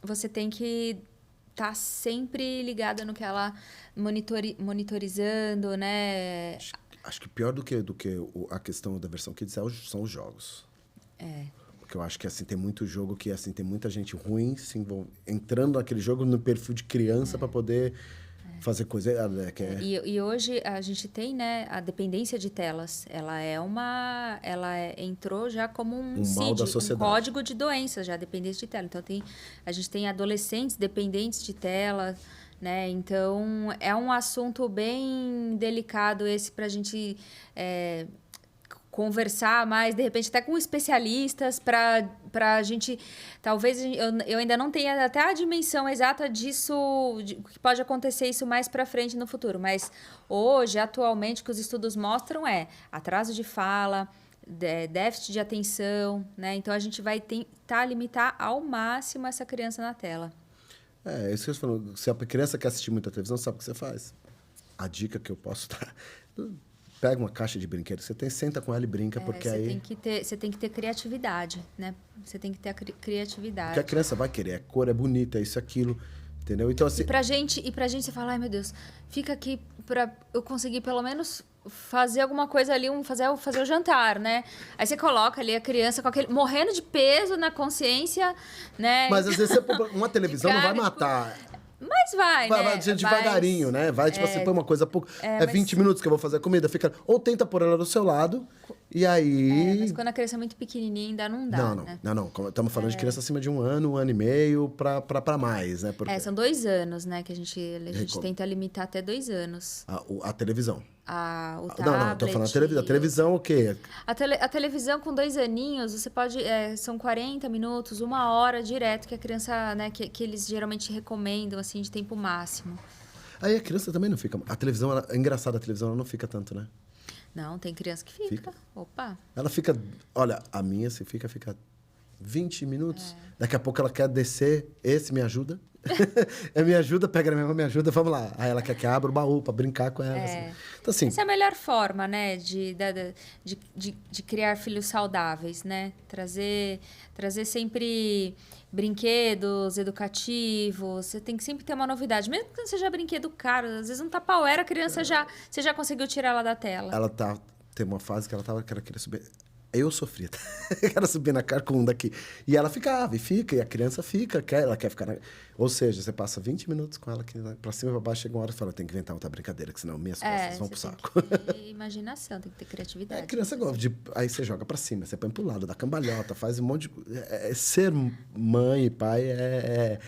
você tem que estar sempre ligada no que ela monitorizando, né? Acho que pior do que a questão da versão kids são os jogos. Porque eu acho que assim tem muito jogo que assim tem muita gente ruim entrando naquele jogo no perfil de criança para poder fazer coisa. E hoje a gente tem, né, a dependência de telas. Entrou já como um mal da CID, sociedade. um código de doença já, dependência de tela. Então a gente tem adolescentes dependentes de tela, né? Então é um assunto bem delicado esse para a gente conversar mais, de repente até com especialistas para a gente, talvez eu ainda não tenha até a dimensão exata disso, que pode acontecer isso mais para frente no futuro, mas hoje, atualmente, o que os estudos mostram atraso de fala, déficit de atenção, né? Então a gente vai tentar limitar ao máximo essa criança na tela. Isso que eu estou falando. Se a criança quer assistir muita televisão, sabe o que você faz? A dica que eu posso dar... Pega uma caixa de brinquedos, senta com ela e brinca, porque aí... Você tem que ter criatividade, né? Você tem que ter a criatividade. Porque a criança vai querer, a cor é bonita, é isso, aquilo, entendeu? Então, assim... E pra gente você fala, ai meu Deus, fica aqui pra eu conseguir pelo menos fazer alguma coisa ali, fazer o jantar, né? Aí você coloca ali a criança com morrendo de peso na consciência, né? Mas às vezes uma televisão não vai matar... Mas vai, né? Vai devagarinho, né? Vai, tipo, você põe uma coisa pouco... 20 minutos que eu vou fazer a comida, fica... Ou tenta pôr ela do seu lado, e aí... mas quando a criança é muito pequenininha, ainda não dá, Não. Estamos falando de criança acima de 1 ano e meio pra mais, né? Porque... são 2 anos, né? Que a gente tenta limitar até 2 anos. A televisão. O tablet... Não, tô falando a televisão, o quê? A televisão com 2 aninhos, você pode... são 40 minutos, 1 hora direto que a criança, né? Que eles geralmente recomendam, assim, de tempo máximo. Aí a criança também não fica... A televisão, é engraçado, a televisão ela não fica tanto, né? Não, tem criança que fica. Opa! Ela fica... Olha, a minha, se fica 20 minutos. Daqui a pouco ela quer descer. Esse me ajuda. Me ajuda, pega na minha mão, me ajuda, vamos lá. Aí ela quer que abra o baú pra brincar com ela. Assim. Então, assim, essa é a melhor forma, né, de criar filhos saudáveis, né? Trazer sempre brinquedos educativos. Você tem que sempre ter uma novidade. Mesmo que não seja brinquedo caro, às vezes um Tupperware, a criança você já conseguiu tirar ela da tela. Ela tem uma fase que ela queria subir. Eu sofria. Ela subia na carcunda aqui. E ela ficava, e a criança fica, ela quer ficar... Ou seja, você passa 20 minutos com ela aqui pra cima e pra baixo, chega uma hora e fala, tem que inventar outra brincadeira, que senão minhas costas vão pro saco. Tem que ter imaginação, tem que ter criatividade. A criança gosta de... Aí você joga pra cima, você põe pro lado, dá cambalhota, faz um monte de... Ser mãe e pai é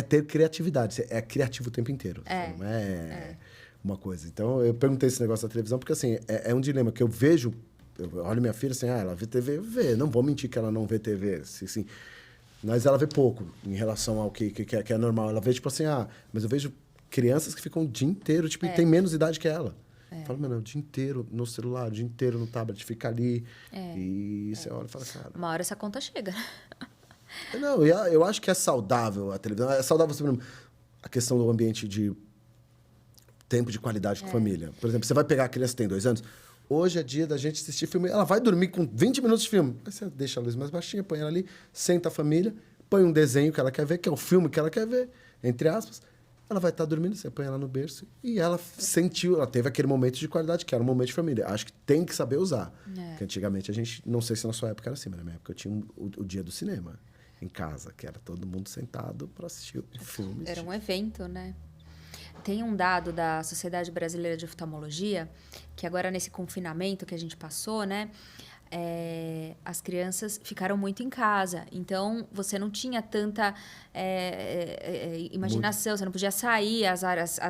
ter criatividade. É criativo o tempo inteiro. Não é uma coisa. Então, eu perguntei esse negócio da televisão, porque assim, é um dilema que eu vejo... Eu olho minha filha assim, ela vê TV, não vou mentir que ela não vê TV, assim, mas ela vê pouco em relação ao que é normal. Ela vê, tipo assim, mas eu vejo crianças que ficam o dia inteiro, tipo, e tem menos idade que ela. Fala, mano, o dia inteiro no celular, o dia inteiro no tablet, fica ali, e você olha e fala, cara... Uma hora essa conta chega. Não, eu acho que é saudável a televisão, é saudável, a questão do ambiente de tempo de qualidade com família. Por exemplo, você vai pegar a criança que tem 2 anos, hoje é dia da gente assistir filme, ela vai dormir com 20 minutos de filme. Aí você deixa a luz mais baixinha, põe ela ali, senta a família, põe um desenho que ela quer ver, que é o filme que ela quer ver, entre aspas. Ela vai estar dormindo, você põe ela no berço e ela sentiu, ela teve aquele momento de qualidade, que era um momento de família. Acho que tem que saber usar. Porque antigamente a gente, não sei se na sua época era assim, mas na minha época eu tinha o dia do cinema em casa, que era todo mundo sentado para assistir o filme. Era um evento, né? Tem um dado da Sociedade Brasileira de Oftalmologia, que agora nesse confinamento que a gente passou, né? As crianças ficaram muito em casa. Então, você não tinha tanta imaginação, você não podia sair, as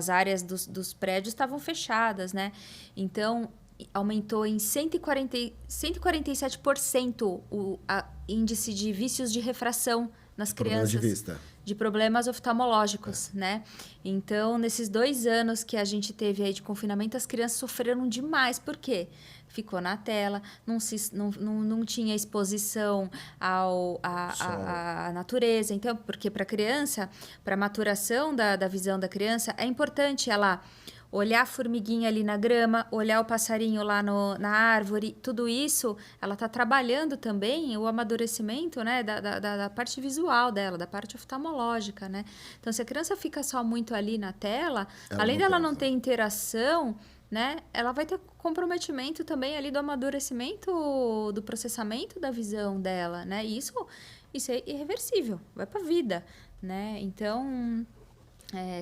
áreas dos prédios estavam fechadas, né? Então, aumentou em 147% o índice de vícios de refração nas crianças. De vista. De problemas oftalmológicos, né? Então, nesses 2 anos que a gente teve aí de confinamento, as crianças sofreram demais. Por quê? Ficou na tela, não tinha exposição à natureza. Então, porque para a criança, para a maturação da visão da criança, é importante ela olhar a formiguinha ali na grama, olhar o passarinho lá na árvore, tudo isso, ela está trabalhando também o amadurecimento, né, da parte visual dela, da parte oftalmológica, né? Então, se a criança fica só muito ali na tela, além dela não ter interação, né, ela vai ter comprometimento também ali do amadurecimento, do processamento da visão dela, né? E isso é irreversível, vai para a vida, né? Então,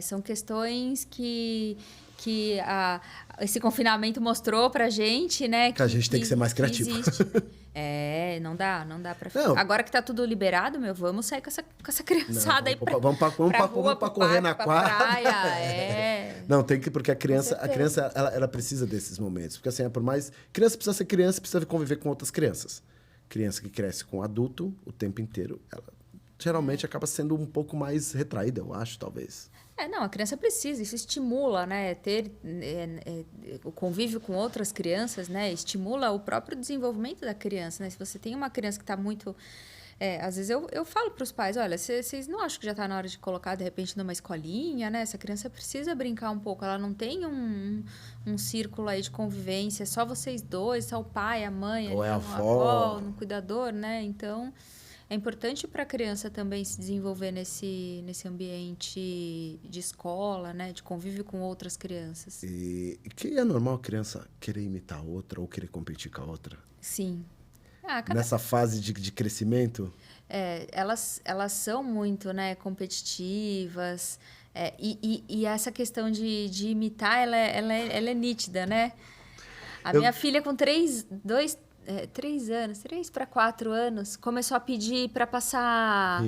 são questões que esse confinamento mostrou pra gente, né? Que a gente tem que ser mais criativo. Não dá pra ficar. Agora que tá tudo liberado, vamos sair com essa criançada aí vamos pra correr na quadra. Praia, Não, tem que, porque a criança ela precisa desses momentos. Porque assim, por mais... Criança precisa ser criança, precisa conviver com outras crianças. Criança que cresce com adulto o tempo inteiro, ela geralmente acaba sendo um pouco mais retraída, eu acho, talvez. A criança precisa, isso estimula, né? Ter o convívio com outras crianças, né? Estimula o próprio desenvolvimento da criança, né? Se você tem uma criança que está muito... às vezes eu falo para os pais, olha, vocês não acham que já está na hora de colocar, de repente, numa escolinha, né? Essa criança precisa brincar um pouco, ela não tem um círculo aí de convivência, só vocês dois, só o pai, a mãe, ou a avó, um cuidador, né? Então... É importante para a criança também se desenvolver nesse ambiente de escola, né? De convívio com outras crianças. E que é normal a criança querer imitar a outra ou querer competir com a outra? Sim. Nessa fase de crescimento? Elas são muito, né, competitivas. E essa questão de imitar, ela é nítida, né? Minha filha com 3 para 4 anos, começou a pedir para passar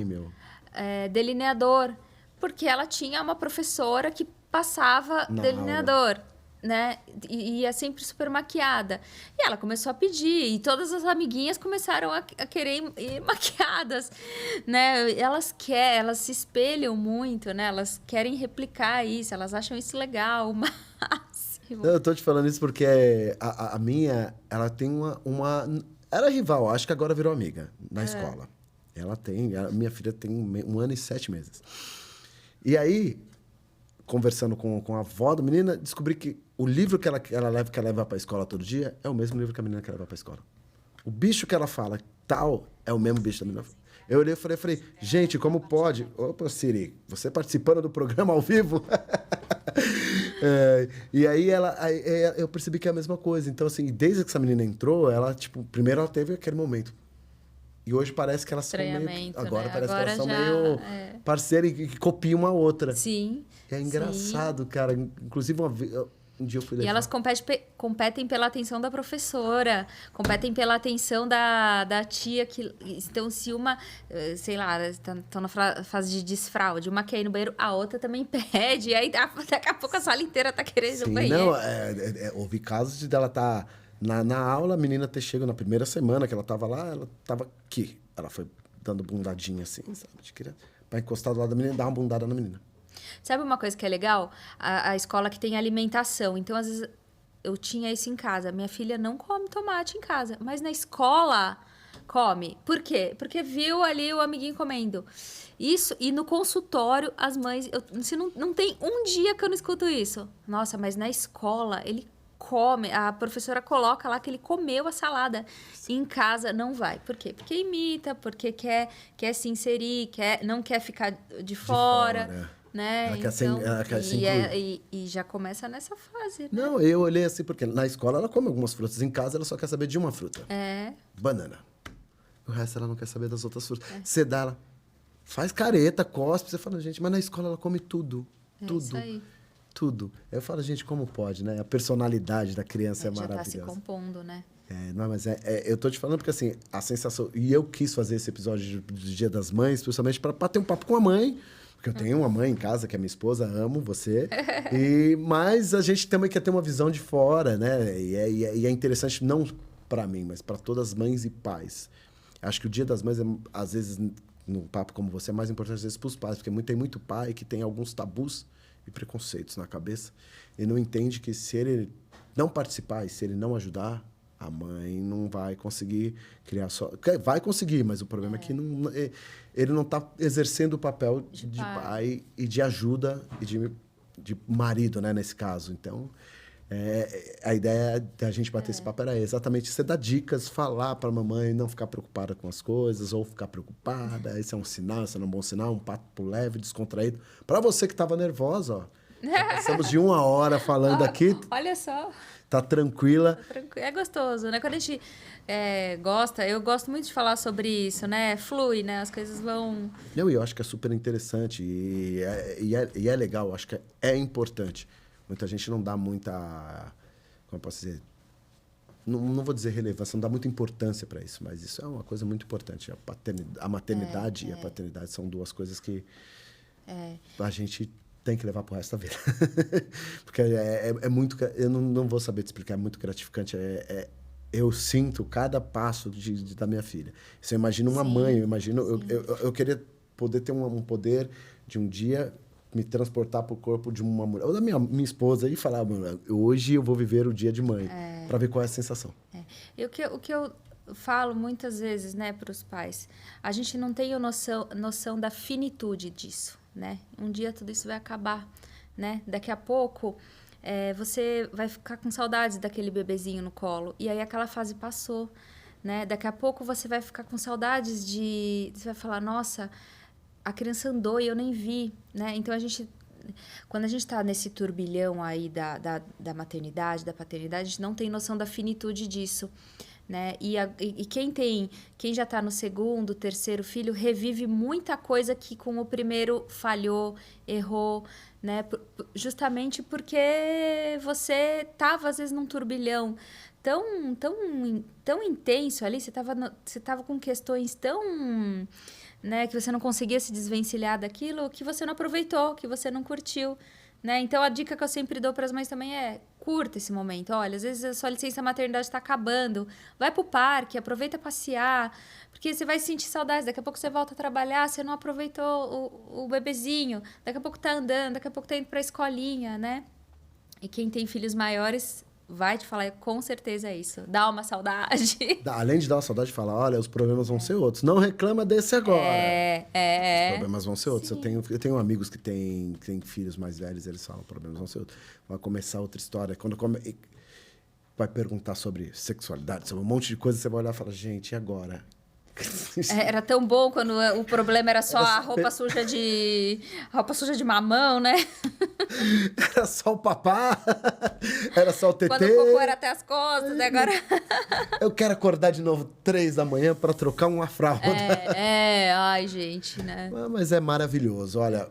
delineador, porque ela tinha uma professora que passava delineador, né? E ia sempre super maquiada. E ela começou a pedir, e todas as amiguinhas começaram a querer ir maquiadas, né? Elas se espelham muito, né? Elas querem replicar isso, elas acham isso legal, mas... Eu tô te falando isso porque a minha, ela tem uma... Era rival, acho que agora virou amiga na escola. A minha filha tem 1 ano e 7 meses. E aí, conversando com a avó da menina, descobri que o livro que ela leva pra escola todo dia é o mesmo livro que a menina quer levar pra escola. O bicho que ela fala, tal, é o mesmo bicho da menina. Eu olhei e falei, gente, como pode? Opa, Siri, você participando do programa ao vivo? E aí eu percebi que é a mesma coisa. Então, assim, desde que essa menina entrou, ela, tipo, primeiro ela teve aquele momento. E hoje parece que elas são meio... Agora parece que elas são meio parceiras e copiam uma outra. Sim. É engraçado, cara. Inclusive, um dia eu fui levar. E elas competem pela atenção da professora, competem pela atenção da tia que... Então, se uma, sei lá, estão na fase de desfraude, uma quer ir no banheiro, a outra também pede, e aí daqui a pouco a sala inteira tá querendo ir no banheiro. Não, houve casos de dela estar na aula, a menina ter chegado na primeira semana que ela tava lá, ela tava aqui. Ela foi dando bundadinha assim, sabe? Pra encostar do lado da menina e dar uma bundada na menina. Sabe uma coisa que é legal? A escola que tem alimentação. Então, às vezes, eu tinha isso em casa. Minha filha não come tomate em casa. Mas na escola, come. Por quê? Porque viu ali o amiguinho comendo. Isso, e no consultório, as mães... se não tem um dia que eu não escuto isso. Nossa, mas na escola, ele come... A professora coloca lá que ele comeu a salada. E em casa, não vai. Por quê? Porque imita, porque quer se inserir, não quer ficar de fora. Né? Ela quer se incluir. E já começa nessa fase, né? Não, eu olhei assim, porque na escola ela come algumas frutas. Em casa, ela só quer saber de uma fruta. Banana. O resto, ela não quer saber das outras frutas. Você dá, ela faz careta, cospe. Você fala, gente, mas na escola ela come tudo. Tudo. Isso aí. Tudo. Eu falo, gente, como pode, né? A personalidade da criança é maravilhosa. Já tá se compondo, né? Não, mas eu tô te falando porque, assim, a sensação... E eu quis fazer esse episódio do Dia das Mães, principalmente para ter um papo com a mãe. Porque eu tenho uma mãe em casa, que é minha esposa, amo você. Mas a gente também quer ter uma visão de fora, né? E é interessante, não para mim, mas para todas as mães e pais. Acho que o Dia das Mães, às vezes, num papo como você, é mais importante, às vezes, para os pais. Porque tem muito pai que tem alguns tabus e preconceitos na cabeça e não entende que se ele não participar e se ele não ajudar, a mãe não vai conseguir criar só... Vai conseguir, mas o problema é que ele não está exercendo o papel de pai e de ajuda e de marido, né, nesse caso. Então, a ideia da gente bater esse papo era exatamente você dar dicas, falar para a mamãe não ficar preocupada com as coisas ou ficar preocupada. Esse é um sinal, esse é um bom sinal, um papo leve, descontraído. Para você que estava nervosa, ó, passamos de 1 hora falando aqui. Olha só. Tá tranquila. É gostoso, né? Quando a gente gosta, eu gosto muito de falar sobre isso, né? Flui, né? As coisas vão... Eu acho que é super interessante e é legal, acho que é importante. Muita gente não dá muita... Como eu posso dizer? Não vou dizer relevância, não dá muita importância para isso, mas isso é uma coisa muito importante. A maternidade e a paternidade são duas coisas que a gente... tem que levar pro resto da vida. Porque é muito... Eu não vou saber te explicar, é muito gratificante. Eu sinto cada passo da minha filha. Se eu imagino uma mãe, eu queria poder ter um poder de um dia me transportar pro corpo de uma mulher, ou da minha esposa, e falar, hoje eu vou viver o dia de mãe, para ver qual é a sensação. E o que eu falo muitas vezes, né, para os pais, a gente não tem noção da finitude disso. Né? Um dia tudo isso vai acabar, né? Daqui a pouco você vai ficar com saudades daquele bebezinho no colo e aí aquela fase passou, né? Daqui a pouco você vai ficar com saudades você vai falar, nossa, a criança andou e eu nem vi, né? Então quando a gente está nesse turbilhão aí da maternidade, da paternidade, a gente não tem noção da finitude disso. Né? E quem já está no segundo, terceiro filho, revive muita coisa que com o primeiro falhou, errou, né? Justamente porque você estava, às vezes, num turbilhão tão intenso ali, você estava com questões tão... Né, que você não conseguia se desvencilhar daquilo, que você não aproveitou, que você não curtiu. Né? Então, a dica que eu sempre dou para as mães também é curta esse momento. Olha, às vezes a sua licença maternidade está acabando. Vai para o parque, aproveita passear, porque você vai sentir saudades. Daqui a pouco você volta a trabalhar, você não aproveitou o bebezinho. Daqui a pouco está andando, daqui a pouco está indo para a escolinha, né? E quem tem filhos maiores vai te falar, com certeza é isso. Dá uma saudade. Além de dar uma saudade, falar, olha, os problemas vão ser outros. Não reclama desse agora. Os problemas vão ser outros. Eu tenho amigos que têm filhos mais velhos, eles falam, problemas vão ser outros. Vai começar outra história. Quando vai perguntar sobre sexualidade, sobre um monte de coisa, você vai olhar e falar, gente, e agora? Era tão bom quando o problema era só a roupa suja de mamão, né? Era só o papá, era só o tetê. Quando o cocô era até as costas, né? Agora... Eu quero acordar de novo 3 da manhã para trocar uma fralda. Ai, gente, né? Mas é maravilhoso. Olha,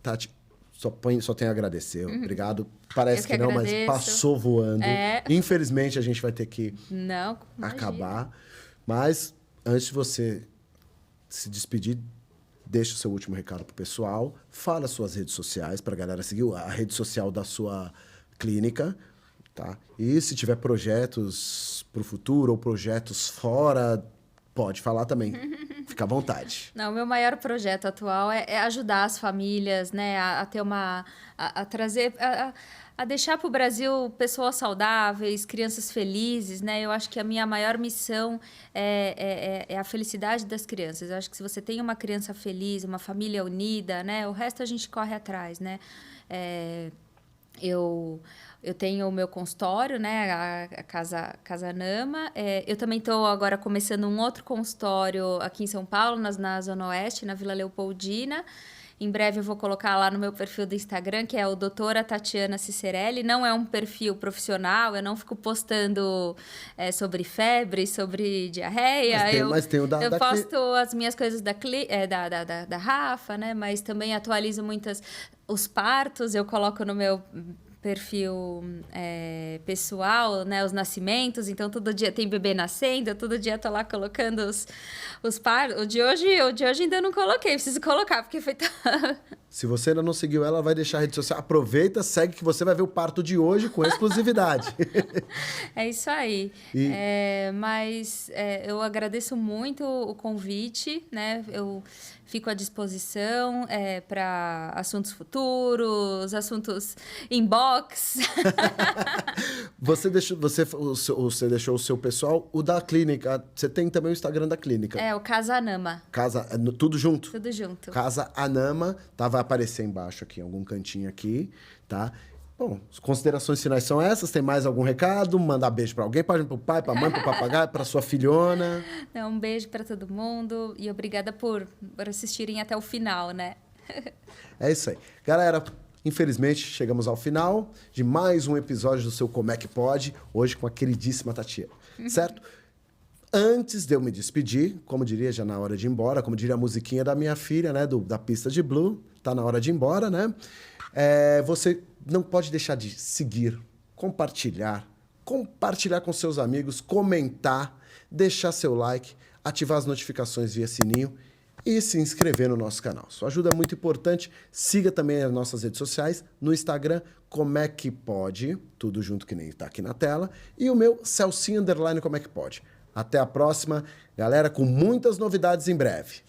Tati, só tenho a agradecer. Obrigado. Parece que não, agradeço. Mas passou voando. Infelizmente, a gente vai ter que acabar. Mas... Antes de você se despedir, deixa o seu último recado pro pessoal. Fala as suas redes sociais para a galera seguir a rede social da sua clínica, tá? E se tiver projetos para o futuro ou projetos fora, pode falar também. Fica à vontade. Não, o meu maior projeto atual é ajudar as famílias, né, a ter a trazer... a deixar para o Brasil pessoas saudáveis, crianças felizes, né? Eu acho que a minha maior missão é a felicidade das crianças. Eu acho que se você tem uma criança feliz, uma família unida, né? O resto a gente corre atrás, né? Eu tenho o meu consultório, né? A Casa Nama. Eu também estou agora começando um outro consultório aqui em São Paulo, na Zona Oeste, na Vila Leopoldina. Em breve eu vou colocar lá no meu perfil do Instagram, que é o doutora Tatiana Cicerelli. Não é um perfil profissional, eu não fico postando sobre febre, sobre diarreia. Mas tem o da... Eu posto as minhas coisas da Rafa, né? Mas também atualizo os partos, eu coloco no meu perfil pessoal, né, os nascimentos, então todo dia tem bebê nascendo, eu todo dia tô lá colocando os partos. O de hoje ainda não coloquei, preciso colocar, porque foi Se você ainda não seguiu ela, vai deixar a rede social. Aproveita, segue que você vai ver o parto de hoje com exclusividade. É isso aí. Mas eu agradeço muito o convite, né? Eu fico à disposição para assuntos futuros, assuntos inbox. Você deixou o seu pessoal, o da clínica. Você tem também o Instagram da clínica. O Casa Anama. Tudo junto? Tudo junto. Casa Anama, tá? Vai aparecer embaixo aqui, em algum cantinho aqui, tá? Bom, as considerações finais são essas. Tem mais algum recado? Mandar beijo pra alguém? Pode ir pro pai, pra mãe, pro papagaio, pra sua filhona. Um beijo pra todo mundo e obrigada por assistirem até o final, né? É isso aí. Galera, infelizmente, chegamos ao final de mais um episódio do seu Como é que Pode, hoje com a queridíssima Tatiana, certo? Antes de eu me despedir, como diria já na hora de ir embora, como diria a musiquinha da minha filha, né, da pista de Blue, tá na hora de ir embora, né? Você não pode deixar de seguir, compartilhar com seus amigos, comentar, deixar seu like, ativar as notificações via sininho e se inscrever no nosso canal. Sua ajuda é muito importante. Siga também as nossas redes sociais, no Instagram, Como é que Pode, tudo junto que nem tá aqui na tela, e o meu, Celcinho_, Como é que Pode. Até a próxima, galera, com muitas novidades em breve.